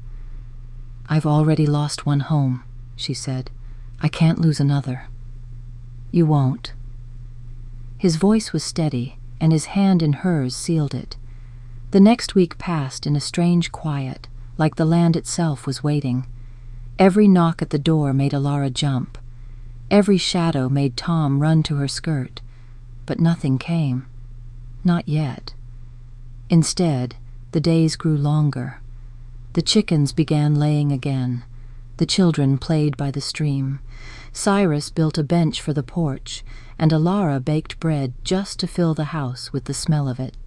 "I've already lost one home," she said. "I can't lose another." "You won't." His voice was steady, and his hand in hers sealed it. The next week passed in a strange quiet, like the land itself was waiting. Every knock at the door made Alara jump. Every shadow made Tom run to her skirt. But nothing came. Not yet. Instead, the days grew longer. The chickens began laying again. The children played by the stream. Cyrus built a bench for the porch, and Alara baked bread just to fill the house with the smell of it.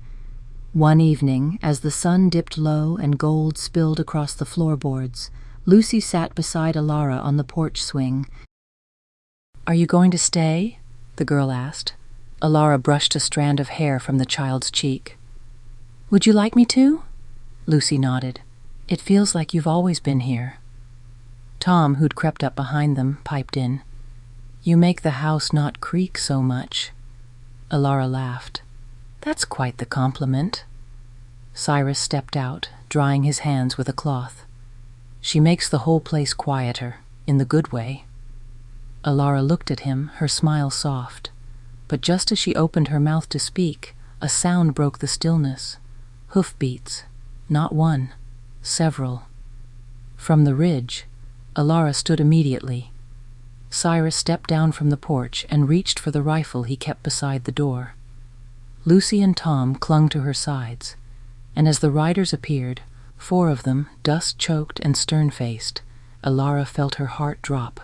One evening, as the sun dipped low and gold spilled across the floorboards, Lucy sat beside Alara on the porch swing. "Are you going to stay?" the girl asked. Alara brushed a strand of hair from the child's cheek. "Would you like me to?" Lucy nodded. "It feels like you've always been here." Tom, who'd crept up behind them, piped in. "You make the house not creak so much." Alara laughed. "That's quite the compliment." Cyrus stepped out, drying his hands with a cloth. "She makes the whole place quieter, in the good way." Alara looked at him, her smile soft. But just as she opened her mouth to speak, a sound broke the stillness. Hoofbeats. Not one. Several. From the ridge, Alara stood immediately. Cyrus stepped down from the porch and reached for the rifle he kept beside the door. Lucy and Tom clung to her sides, and as the riders appeared, 4 of them, dust-choked and stern-faced, Alara felt her heart drop.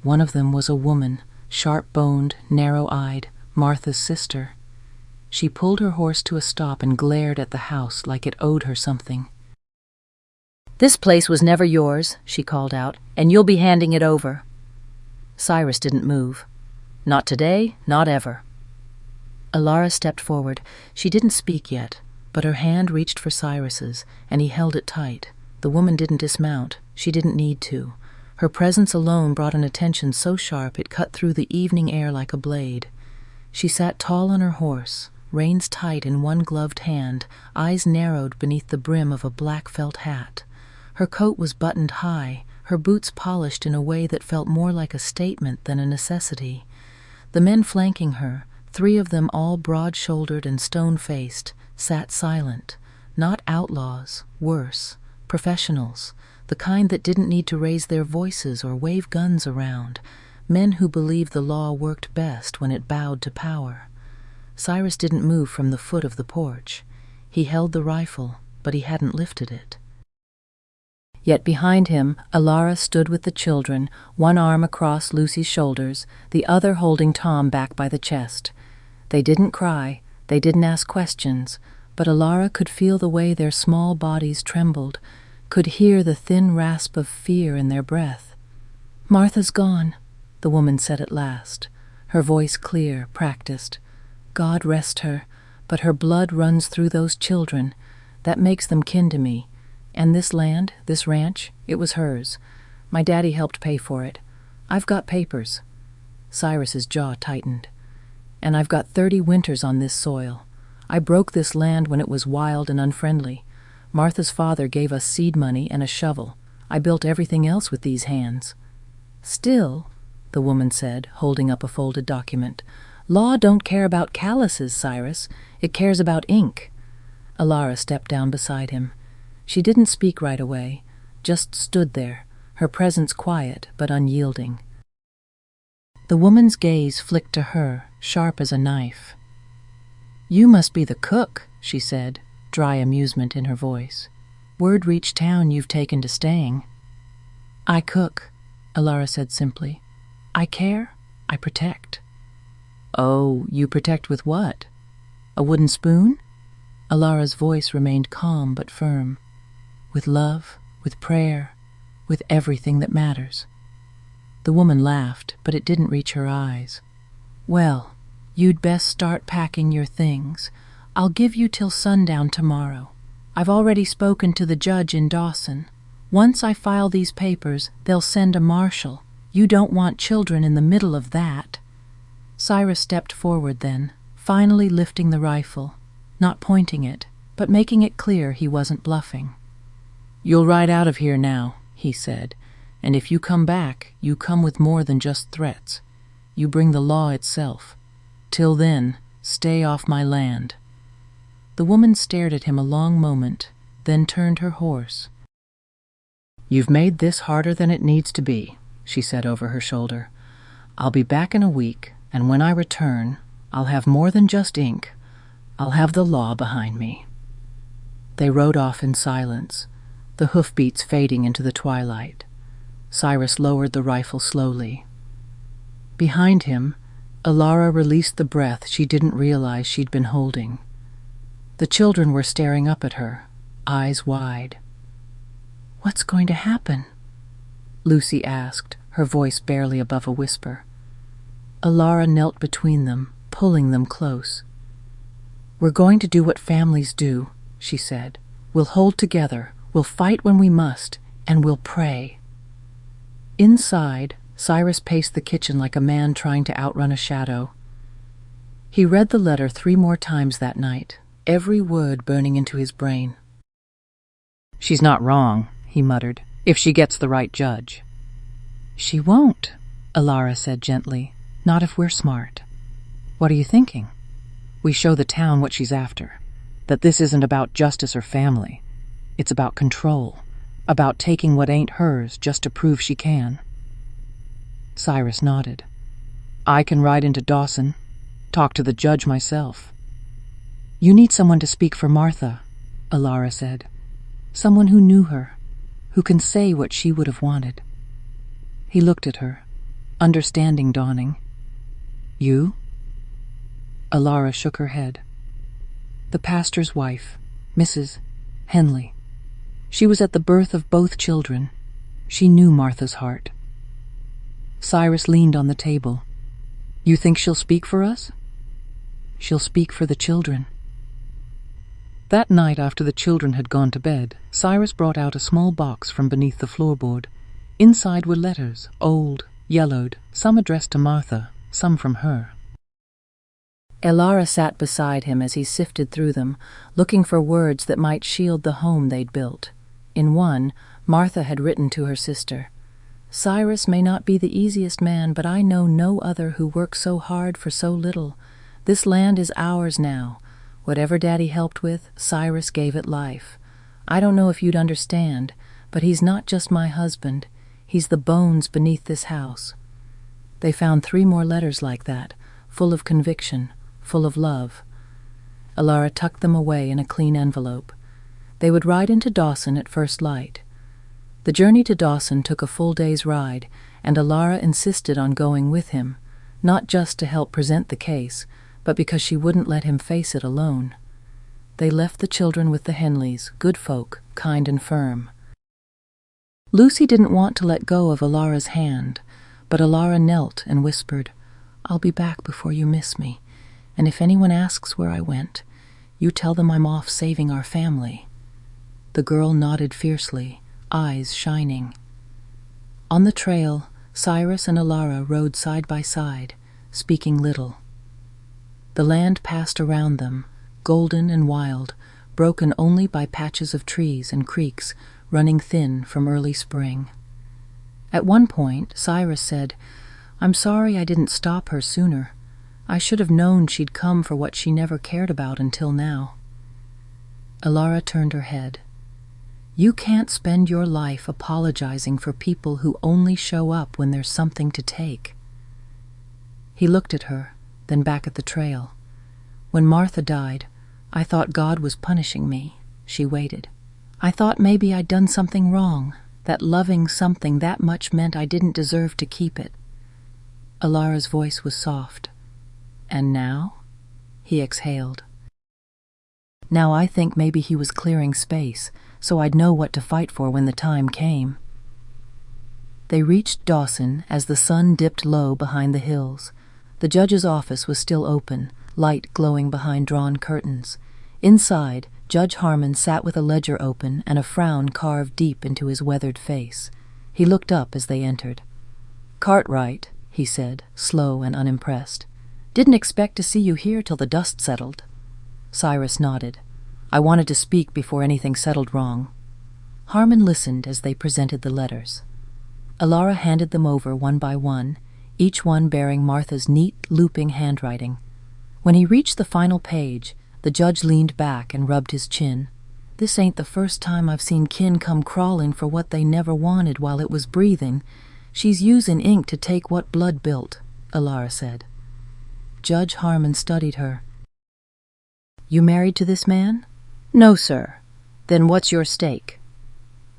One of them was a woman, sharp-boned, narrow-eyed, Martha's sister. She pulled her horse to a stop and glared at the house like it owed her something. "This place was never yours," she called out, "and you'll be handing it over." Cyrus didn't move. "Not today, not ever." Alara stepped forward. She didn't speak yet, but her hand reached for Cyrus's, and he held it tight. The woman didn't dismount. She didn't need to. Her presence alone brought an attention so sharp it cut through the evening air like a blade. She sat tall on her horse, reins tight in one gloved hand, eyes narrowed beneath the brim of a black felt hat. Her coat was buttoned high, her boots polished in a way that felt more like a statement than a necessity. The men flanking her, 3 of them all broad-shouldered and stone-faced, sat silent, not outlaws, worse, professionals, the kind that didn't need to raise their voices or wave guns around, men who believed the law worked best when it bowed to power. Cyrus didn't move from the foot of the porch. He held the rifle, but he hadn't lifted it. Yet behind him, Alara stood with the children, one arm across Lucy's shoulders, the other holding Tom back by the chest. They didn't cry, they didn't ask questions, but Alara could feel the way their small bodies trembled, could hear the thin rasp of fear in their breath. "Martha's gone," the woman said at last, her voice clear, practiced. "God rest her, but her blood runs through those children. That makes them kin to me. And this land, this ranch, it was hers. My daddy helped pay for it. I've got papers." Cyrus's jaw tightened. "And I've got 30 winters on this soil. I broke this land when it was wild and unfriendly. Martha's father gave us seed money and a shovel. I built everything else with these hands." "Still," the woman said, holding up a folded document, "law don't care about calluses, Cyrus. It cares about ink." Alara stepped down beside him. She didn't speak right away, just stood there, her presence quiet but unyielding. The woman's gaze flicked to her, sharp as a knife. "You must be the cook," she said, dry amusement in her voice. "Word reached town you've taken to staying." "I cook," Alara said simply. "I care, I protect." "Oh, you protect with what? A wooden spoon?" Alara's voice remained calm but firm. "With love, with prayer, with everything that matters." The woman laughed, but it didn't reach her eyes. "Well, you'd best start packing your things. I'll give you till sundown tomorrow. I've already spoken to the judge in Dawson. Once I file these papers, they'll send a marshal. You don't want children in the middle of that." Cyrus stepped forward then, finally lifting the rifle, not pointing it, but making it clear he wasn't bluffing. "You'll ride out of here now," he said, "and if you come back, you come with more than just threats. You bring the law itself. Till then, stay off my land." The woman stared at him a long moment, then turned her horse. "You've made this harder than it needs to be," she said over her shoulder. "I'll be back in a week, and when I return, I'll have more than just ink. I'll have the law behind me." They rode off in silence, the hoofbeats fading into the twilight. Cyrus lowered the rifle slowly. Behind him, Alara released the breath she didn't realize she'd been holding. The children were staring up at her, eyes wide. "What's going to happen?" Lucy asked, her voice barely above a whisper. Alara knelt between them, pulling them close. "We're going to do what families do," she said. "We'll hold together, we'll fight when we must, and we'll pray." Inside, Cyrus paced the kitchen like a man trying to outrun a shadow. He read the letter 3 more times that night, every word burning into his brain. "She's not wrong," he muttered, "if she gets the right judge." "She won't," Alara said gently, "not if we're smart." "What are you thinking?" "We show the town what she's after, that this isn't about justice or family. It's about control, about taking what ain't hers just to prove she can." Cyrus nodded. "I can ride into Dawson, talk to the judge myself." "You need someone to speak for Martha," Alara said. "Someone who knew her, who can say what she would have wanted." He looked at her, understanding dawning. "You?" Alara shook her head. "The pastor's wife, Mrs. Henley. She was at the birth of both children. She knew Martha's heart." Cyrus leaned on the table. "You think she'll speak for us?" "She'll speak for the children." That night, after the children had gone to bed, Cyrus brought out a small box from beneath the floorboard. Inside were letters, old, yellowed, some addressed to Martha, some from her. Alara sat beside him as he sifted through them, looking for words that might shield the home they'd built. In one, Martha had written to her sister, "Cyrus may not be the easiest man, but I know no other who works so hard for so little. This land is ours now. Whatever Daddy helped with, Cyrus gave it life. I don't know if you'd understand, but he's not just my husband. He's the bones beneath this house." They found 3 more letters like that, full of conviction, full of love. Alara tucked them away in a clean envelope. They would ride into Dawson at first light. The journey to Dawson took a full day's ride, and Alara insisted on going with him, not just to help present the case, but because she wouldn't let him face it alone. They left the children with the Henleys, good folk, kind and firm. Lucy didn't want to let go of Alara's hand, but Alara knelt and whispered, "I'll be back before you miss me, and if anyone asks where I went, you tell them I'm off saving our family." The girl nodded fiercely, eyes shining. On the trail, Cyrus and Alara rode side by side, speaking little. The land passed around them, golden and wild, broken only by patches of trees and creeks running thin from early spring. At one point, Cyrus said, "I'm sorry I didn't stop her sooner. I should have known she'd come for what she never cared about until now." Alara turned her head. "You can't spend your life apologizing for people who only show up when there's something to take." He looked at her, then back at the trail. "When Martha died, I thought God was punishing me." She waited. "I thought maybe I'd done something wrong, that loving something that much meant I didn't deserve to keep it." Alara's voice was soft. "And now?" He exhaled. "Now I think maybe he was clearing space, so I'd know what to fight for when the time came." They reached Dawson as the sun dipped low behind the hills. The judge's office was still open, light glowing behind drawn curtains. Inside, Judge Harmon sat with a ledger open and a frown carved deep into his weathered face. He looked up as they entered. "Cartwright," he said, slow and unimpressed. "Didn't expect to see you here till the dust settled." Cyrus nodded. "I wanted to speak before anything settled wrong." Harmon listened as they presented the letters. Alara handed them over one by one, each one bearing Martha's neat, looping handwriting. When he reached the final page, the judge leaned back and rubbed his chin. "This ain't the first time I've seen kin come crawling for what they never wanted while it was breathing. She's using ink to take what blood built," Alara said. Judge Harmon studied her. "You married to this man?" "No, sir." "Then what's your stake?"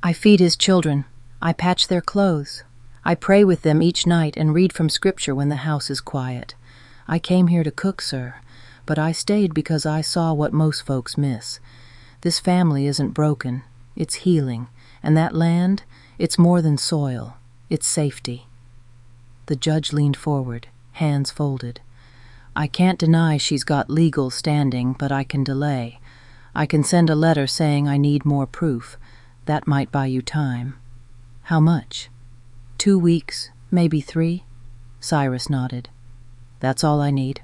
"I feed his children. I patch their clothes. I pray with them each night and read from Scripture when the house is quiet. I came here to cook, sir, but I stayed because I saw what most folks miss. This family isn't broken. It's healing. And that land, it's more than soil. It's safety." The judge leaned forward, hands folded. "I can't deny she's got legal standing, but I can delay. I can send a letter saying I need more proof. That might buy you time." "How much?" 2 weeks, maybe 3. Cyrus nodded. "That's all I need."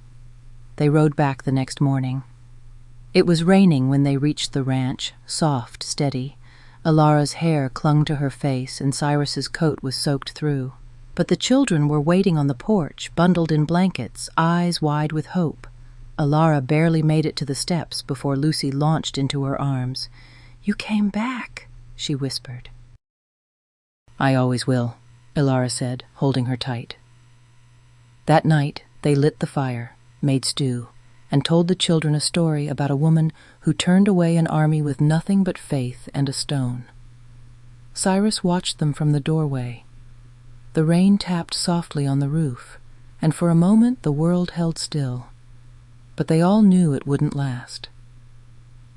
They rode back the next morning. It was raining when they reached the ranch, soft, steady. Alara's hair clung to her face and Cyrus's coat was soaked through. But the children were waiting on the porch, bundled in blankets, eyes wide with hope. Alara barely made it to the steps before Lucy launched into her arms. "You came back," she whispered. "I always will," Alara said, holding her tight. That night, they lit the fire, made stew, and told the children a story about a woman who turned away an army with nothing but faith and a stone. Cyrus watched them from the doorway. The rain tapped softly on the roof, and for a moment the world held still. But they all knew it wouldn't last.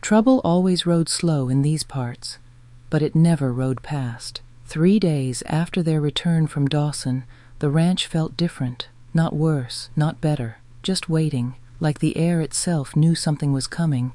Trouble always rode slow in these parts, but it never rode past. 3 days after their return from Dawson, the ranch felt different, not worse, not better, just waiting, like the air itself knew something was coming.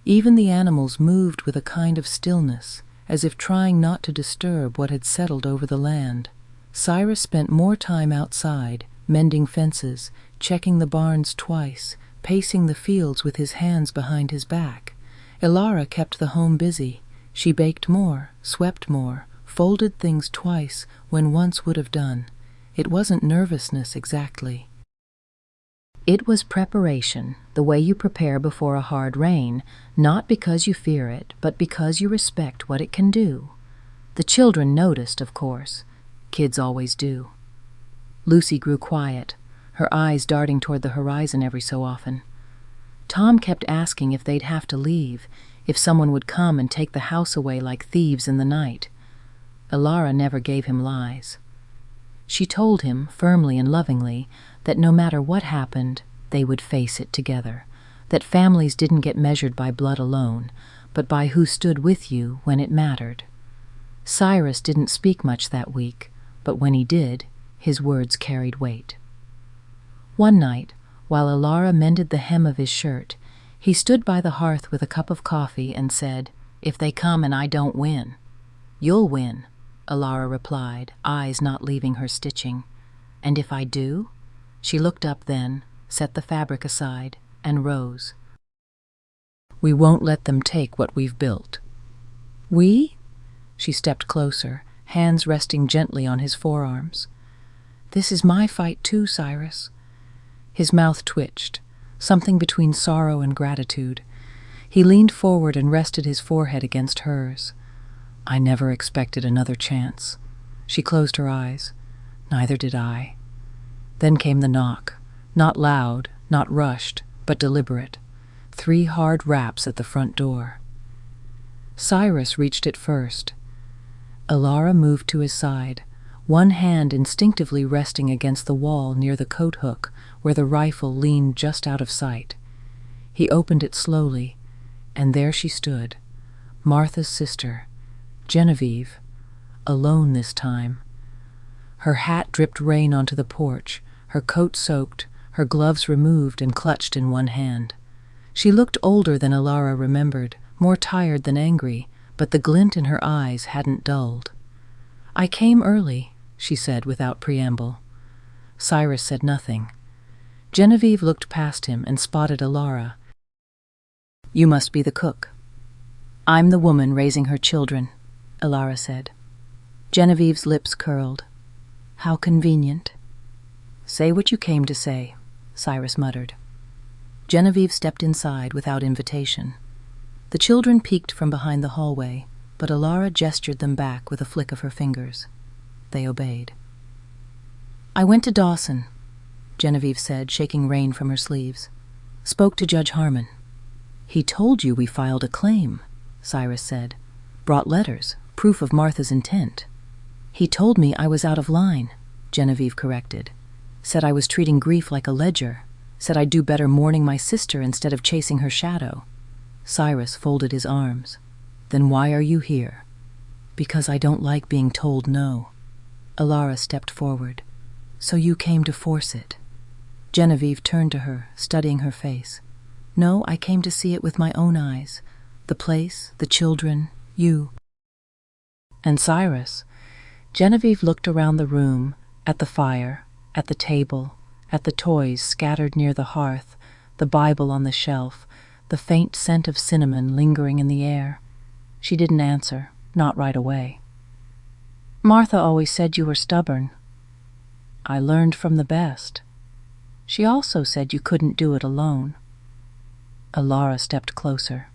Even the animals moved with a kind of stillness, as if trying not to disturb what had settled over the land. Cyrus spent more time outside, mending fences, checking the barns twice, pacing the fields with his hands behind his back. Alara kept the home busy. She baked more, swept more, folded things twice when once would have done. It wasn't nervousness exactly. It was preparation, the way you prepare before a hard rain, not because you fear it, but because you respect what it can do. The children noticed, of course. Kids always do. Lucy grew quiet, her eyes darting toward the horizon every so often. Tom kept asking if they'd have to leave, if someone would come and take the house away like thieves in the night. Alara never gave him lies. She told him, firmly and lovingly, that no matter what happened, they would face it together, that families didn't get measured by blood alone, but by who stood with you when it mattered. Cyrus didn't speak much that week, but when he did, his words carried weight. One night, while Alara mended the hem of his shirt, he stood by the hearth with a cup of coffee and said, "If they come and I don't win." "You'll win," Alara replied, eyes not leaving her stitching. "And if I do?" She looked up then, set the fabric aside, and rose. "We won't let them take what we've built." "We?" She stepped closer, hands resting gently on his forearms. "This is my fight too, Cyrus." His mouth twitched, something between sorrow and gratitude. He leaned forward and rested his forehead against hers. "I never expected another chance." She closed her eyes. "Neither did I." Then came the knock, not loud, not rushed, but deliberate. 3 hard raps at the front door. Cyrus reached it first. Alara moved to his side, one hand instinctively resting against the wall near the coat hook where the rifle leaned just out of sight. He opened it slowly, and there she stood, Martha's sister, Genevieve, alone this time. Her hat dripped rain onto the porch, her coat soaked, her gloves removed and clutched in one hand. She looked older than Alara remembered, more tired than angry, but the glint in her eyes hadn't dulled. "I came early," she said without preamble. Cyrus said nothing. Genevieve looked past him and spotted Alara. "You must be the cook." "I'm the woman raising her children." Alara said. Genevieve's lips curled. How convenient. Say what you came to say, Cyrus muttered. Genevieve stepped inside without invitation. The children peeked from behind the hallway, but Alara gestured them back with a flick of her fingers. They obeyed. I went to Dawson, Genevieve said, shaking rain from her sleeves. Spoke to Judge Harmon. He told you we filed a claim, Cyrus said. Brought letters, proof of Martha's intent. He told me I was out of line, Genevieve corrected. Said I was treating grief like a ledger. Said I'd do better mourning my sister instead of chasing her shadow. Cyrus folded his arms. Then why are you here? Because I don't like being told no. Alara stepped forward. So you came to force it. Genevieve turned to her, studying her face. No, I came to see it with my own eyes. The place, the children, you. And Cyrus. Genevieve looked around the room, at the fire, at the table, at the toys scattered near the hearth, the Bible on the shelf, the faint scent of cinnamon lingering in the air. She didn't answer, not right away. Martha always said you were stubborn. I learned from the best. She also said you couldn't do it alone. Alara stepped closer.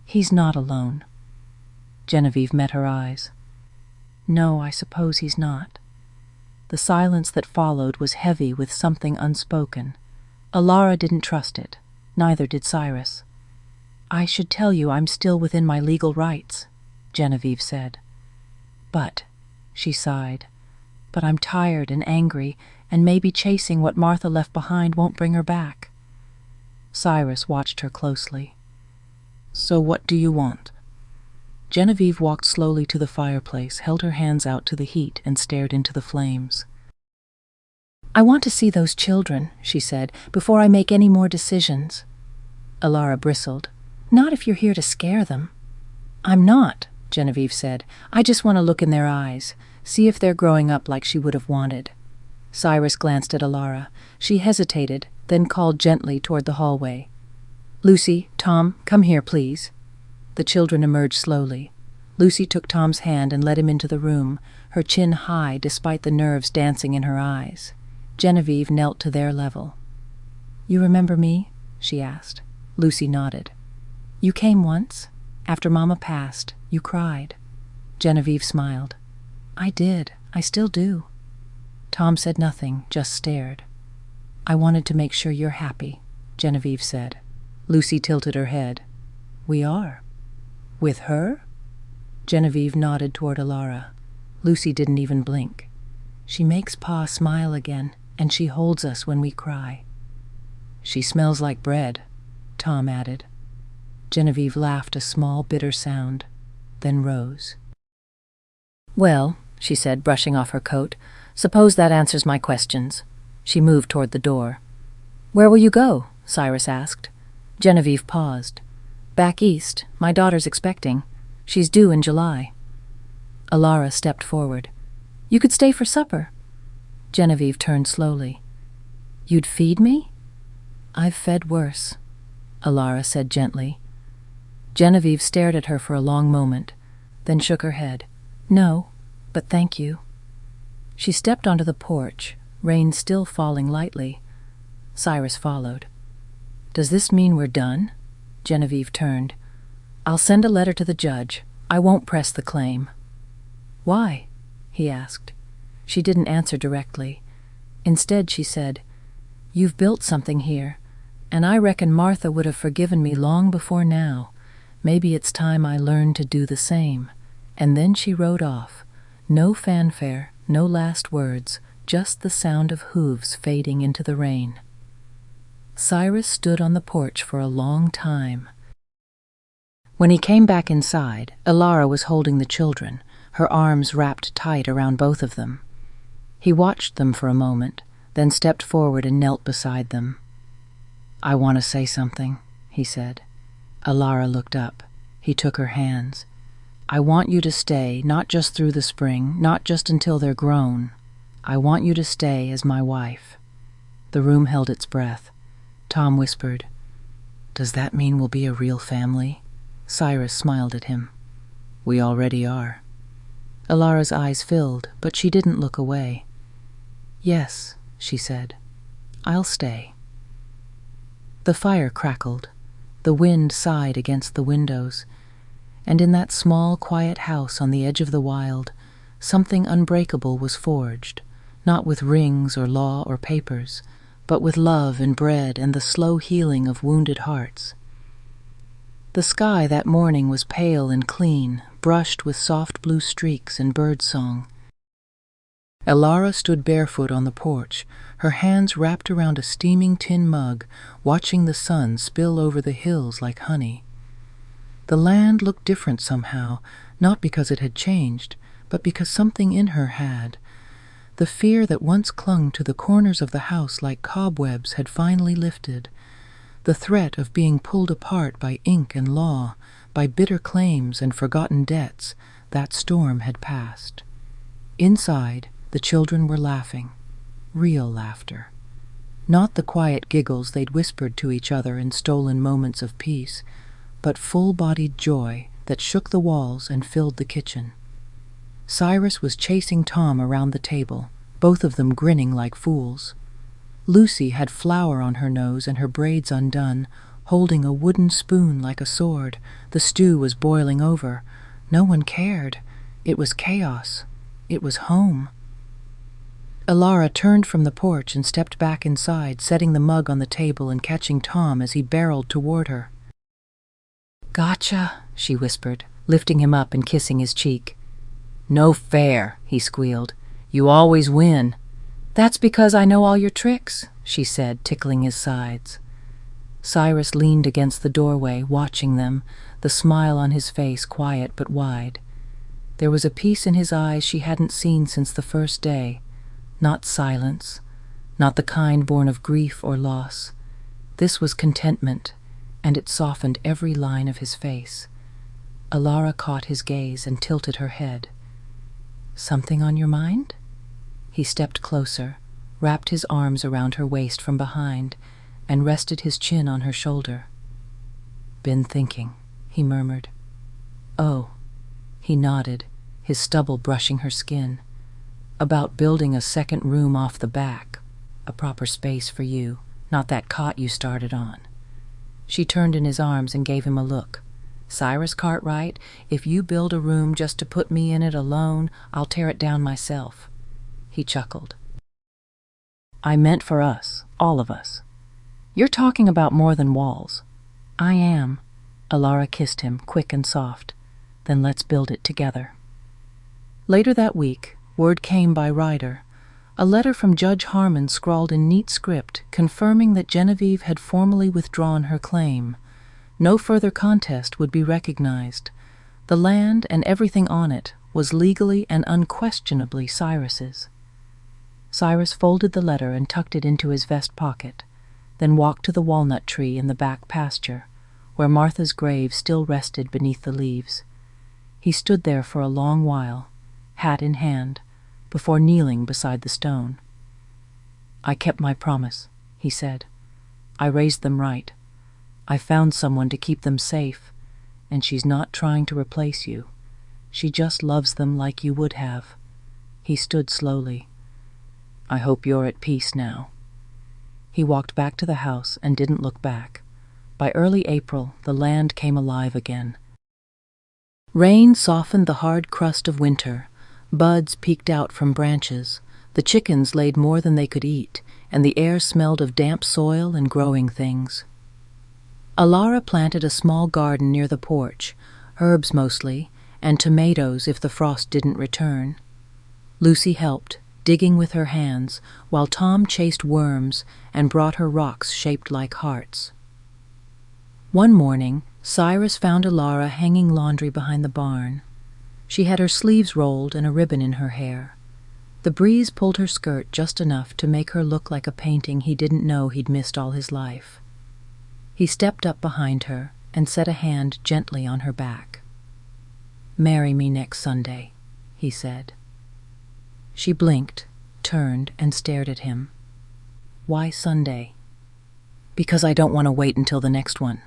He's not alone. Genevieve met her eyes. No, I suppose he's not. The silence that followed was heavy with something unspoken. Alara didn't trust it. Neither did Cyrus. I should tell you I'm still within my legal rights, Genevieve said. But, she sighed, but I'm tired and angry, and maybe chasing what Martha left behind won't bring her back. Cyrus watched her closely. So what do you want? Genevieve walked slowly to the fireplace, held her hands out to the heat, and stared into the flames. I want to see those children, she said, before I make any more decisions. Alara bristled. Not if you're here to scare them. I'm not, Genevieve said. I just want to look in their eyes, see if they're growing up like she would have wanted. Cyrus glanced at Alara. She hesitated, then called gently toward the hallway. Lucy, Tom, come here, please. The children emerged slowly. Lucy took Tom's hand and led him into the room, her chin high despite the nerves dancing in her eyes. Genevieve knelt to their level. You remember me? She asked. Lucy nodded. You came once. After Mama passed, you cried. Genevieve smiled. I did. I still do. Tom said nothing, just stared. I wanted to make sure you're happy, Genevieve said. Lucy tilted her head. We are. With her? Genevieve nodded toward Alara. Lucy didn't even blink. She makes Pa smile again, and she holds us when we cry. She smells like bread, Tom added. Genevieve laughed a small, bitter sound, then rose. Well, she said, brushing off her coat, suppose that answers my questions. She moved toward the door. Where will you go? Cyrus asked. Genevieve paused. Back east. My daughter's expecting. She's due in July. Alara stepped forward. You could stay for supper. Genevieve turned slowly. You'd feed me? I've fed worse, Alara said gently. Genevieve stared at her for a long moment, then shook her head. No, but thank you. She stepped onto the porch, rain still falling lightly. Cyrus followed. Does this mean we're done? Genevieve turned. I'll send a letter to the judge. I won't press the claim. Why? He asked. She didn't answer directly. Instead, she said, You've built something here, and I reckon Martha would have forgiven me long before now. Maybe it's time I learned to do the same. And then she rode off. No fanfare, no last words, just the sound of hooves fading into the rain. Cyrus stood on the porch for a long time. When he came back inside, Alara was holding the children, her arms wrapped tight around both of them. He watched them for a moment, then stepped forward and knelt beside them. I want to say something, he said. Alara looked up. He took her hands. I want you to stay, not just through the spring, not just until they're grown. I want you to stay as my wife. The room held its breath. Tom whispered, Does that mean we'll be a real family? Cyrus smiled at him. We already are. Alara's eyes filled, but she didn't look away. Yes, she said. I'll stay. The fire crackled. The wind sighed against the windows. And in that small, quiet house on the edge of the wild, something unbreakable was forged, not with rings or law or papers, but with love and bread and the slow healing of wounded hearts. The sky that morning was pale and clean, brushed with soft blue streaks and birdsong. Alara stood barefoot on the porch, her hands wrapped around a steaming tin mug, watching the sun spill over the hills like honey. The land looked different somehow, not because it had changed, but because something in her had. The fear that once clung to the corners of the house like cobwebs had finally lifted. The threat of being pulled apart by ink and law, by bitter claims and forgotten debts, that storm had passed. Inside, the children were laughing. Real laughter. Not the quiet giggles they'd whispered to each other in stolen moments of peace, but full-bodied joy that shook the walls and filled the kitchen. Cyrus was chasing Tom around the table, both of them grinning like fools. Lucy had flour on her nose and her braids undone, holding a wooden spoon like a sword. The stew was boiling over. No one cared. It was chaos. It was home. Alara turned from the porch and stepped back inside, setting the mug on the table and catching Tom as he barreled toward her. "Gotcha," she whispered, lifting him up and kissing his cheek. "No fair," he squealed. "You always win." "That's because I know all your tricks," she said, tickling his sides. Cyrus leaned against the doorway, watching them, the smile on his face quiet but wide. There was a peace in his eyes she hadn't seen since the first day. Not silence, not the kind born of grief or loss. This was contentment, and it softened every line of his face. Alara caught his gaze and tilted her head. "Something on your mind?" He stepped closer, wrapped his arms around her waist from behind, and rested his chin on her shoulder. "Been thinking," he murmured. "Oh," he nodded, his stubble brushing her skin. "About building a second room off the back, a proper space for you, not that cot you started on." She turned in his arms and gave him a look. "Cyrus Cartwright, if you build a room just to put me in it alone, I'll tear it down myself." He chuckled. "I meant for us, all of us. You're talking about more than walls." "I am." Alara kissed him, quick and soft. "Then let's build it together." Later that week, word came by rider. A letter from Judge Harmon scrawled in neat script confirming that Genevieve had formally withdrawn her claim. No further contest would be recognized. The land and everything on it was legally and unquestionably Cyrus's. Cyrus folded the letter and tucked it into his vest pocket, then walked to the walnut tree in the back pasture, where Martha's grave still rested beneath the leaves. He stood there for a long while, hat in hand, before kneeling beside the stone. "I kept my promise," he said. "I raised them right. I found someone to keep them safe, and she's not trying to replace you. She just loves them like you would have." He stood slowly. "I hope you're at peace now." He walked back to the house and didn't look back. By early April, the land came alive again. Rain softened the hard crust of winter. Buds peeked out from branches. The chickens laid more than they could eat, and the air smelled of damp soil and growing things. Alara planted a small garden near the porch, herbs mostly, and tomatoes if the frost didn't return. Lucy helped, digging with her hands, while Tom chased worms and brought her rocks shaped like hearts. One morning, Cyrus found Alara hanging laundry behind the barn. She had her sleeves rolled and a ribbon in her hair. The breeze pulled her skirt just enough to make her look like a painting he didn't know he'd missed all his life. He stepped up behind her and set a hand gently on her back. "Marry me next Sunday," he said. She blinked, turned, and stared at him. "Why Sunday?" "Because I don't want to wait until the next one."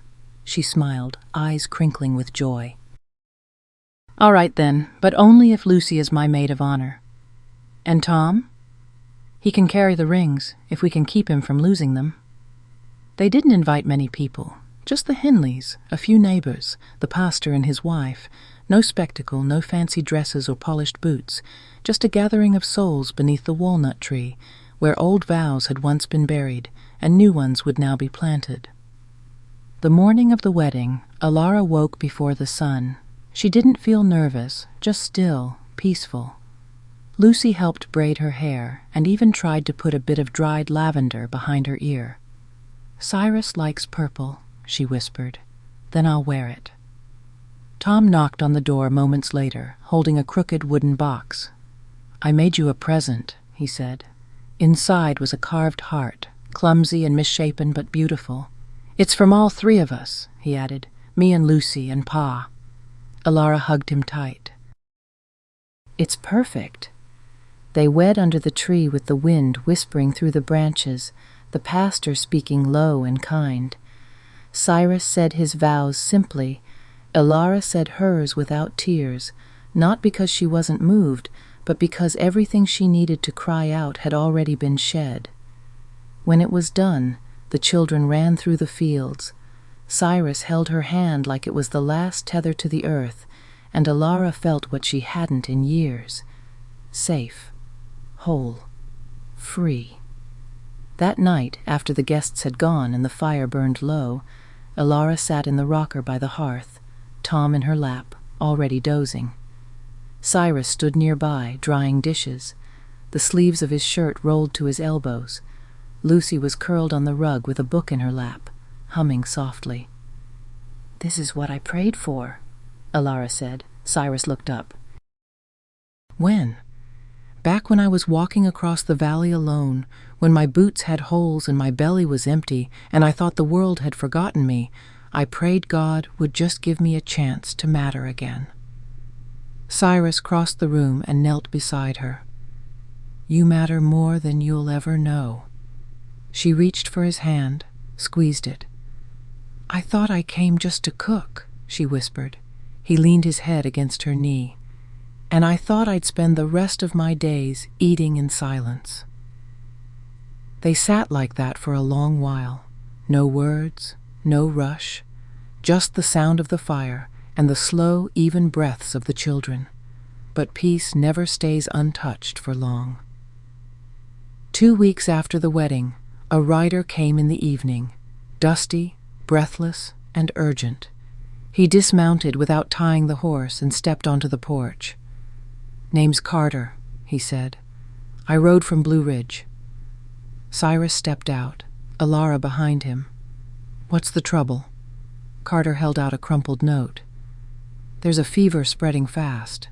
She smiled, eyes crinkling with joy. All right then, but only if Lucy is my maid of honor. And Tom? He can carry the rings, if we can keep him from losing them. They didn't invite many people, just the Henleys, a few neighbors, the pastor and his wife. No spectacle, no fancy dresses or polished boots, just a gathering of souls beneath the walnut tree, where old vows had once been buried, and new ones would now be planted. The morning of the wedding, Alara woke before the sun. She didn't feel nervous, just still, peaceful. Lucy helped braid her hair, and even tried to put a bit of dried lavender behind her ear. "Cyrus likes purple," she whispered. "Then I'll wear it." Tom knocked on the door moments later, holding a crooked wooden box. "I made you a present," he said. Inside was a carved heart, clumsy and misshapen but beautiful. "It's from all three of us," he added, "me and Lucy and Pa." Alara hugged him tight. "It's perfect." They wed under the tree with the wind whispering through the branches, the pastor speaking low and kind. Cyrus said his vows simply. Alara said hers without tears, not because she wasn't moved, but because everything she needed to cry out had already been shed. When it was done, the children ran through the fields. Cyrus held her hand like it was the last tether to the earth, and Alara felt what she hadn't in years. Safe, whole, free. That night, after the guests had gone and the fire burned low, Alara sat in the rocker by the hearth, Tom in her lap, already dozing. Cyrus stood nearby, drying dishes. The sleeves of his shirt rolled to his elbows. Lucy was curled on the rug with a book in her lap, humming softly. "This is what I prayed for," Alara said. Cyrus looked up. "When?" "Back when I was walking across the valley alone, when my boots had holes and my belly was empty, and I thought the world had forgotten me, I prayed God would just give me a chance to matter again." Cyrus crossed the room and knelt beside her. "You matter more than you'll ever know." She reached for his hand, squeezed it. "I thought I came just to cook," she whispered. He leaned his head against her knee. "And I thought I'd spend the rest of my days eating in silence." They sat like that for a long while. No words, no rush, just the sound of the fire and the slow, even breaths of the children. But peace never stays untouched for long. 2 weeks after the wedding, a rider came in the evening, dusty, breathless, and urgent. He dismounted without tying the horse and stepped onto the porch. "Name's Carter," he said. "I rode from Blue Ridge." Cyrus stepped out, Alara behind him. "What's the trouble?" Carter held out a crumpled note. "There's a fever spreading fast."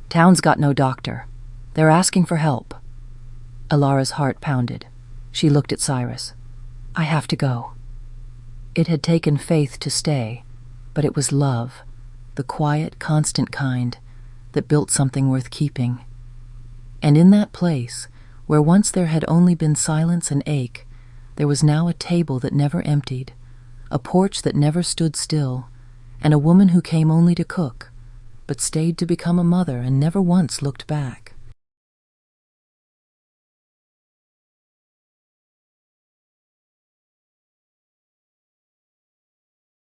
"Town's got no doctor. They're asking for help." Alara's heart pounded. She looked at Cyrus. "I have to go." It had taken faith to stay, but it was love, the quiet, constant kind, that built something worth keeping. And in that place, where once there had only been silence and ache, there was now a table that never emptied, a porch that never stood still, and a woman who came only to cook, but stayed to become a mother and never once looked back.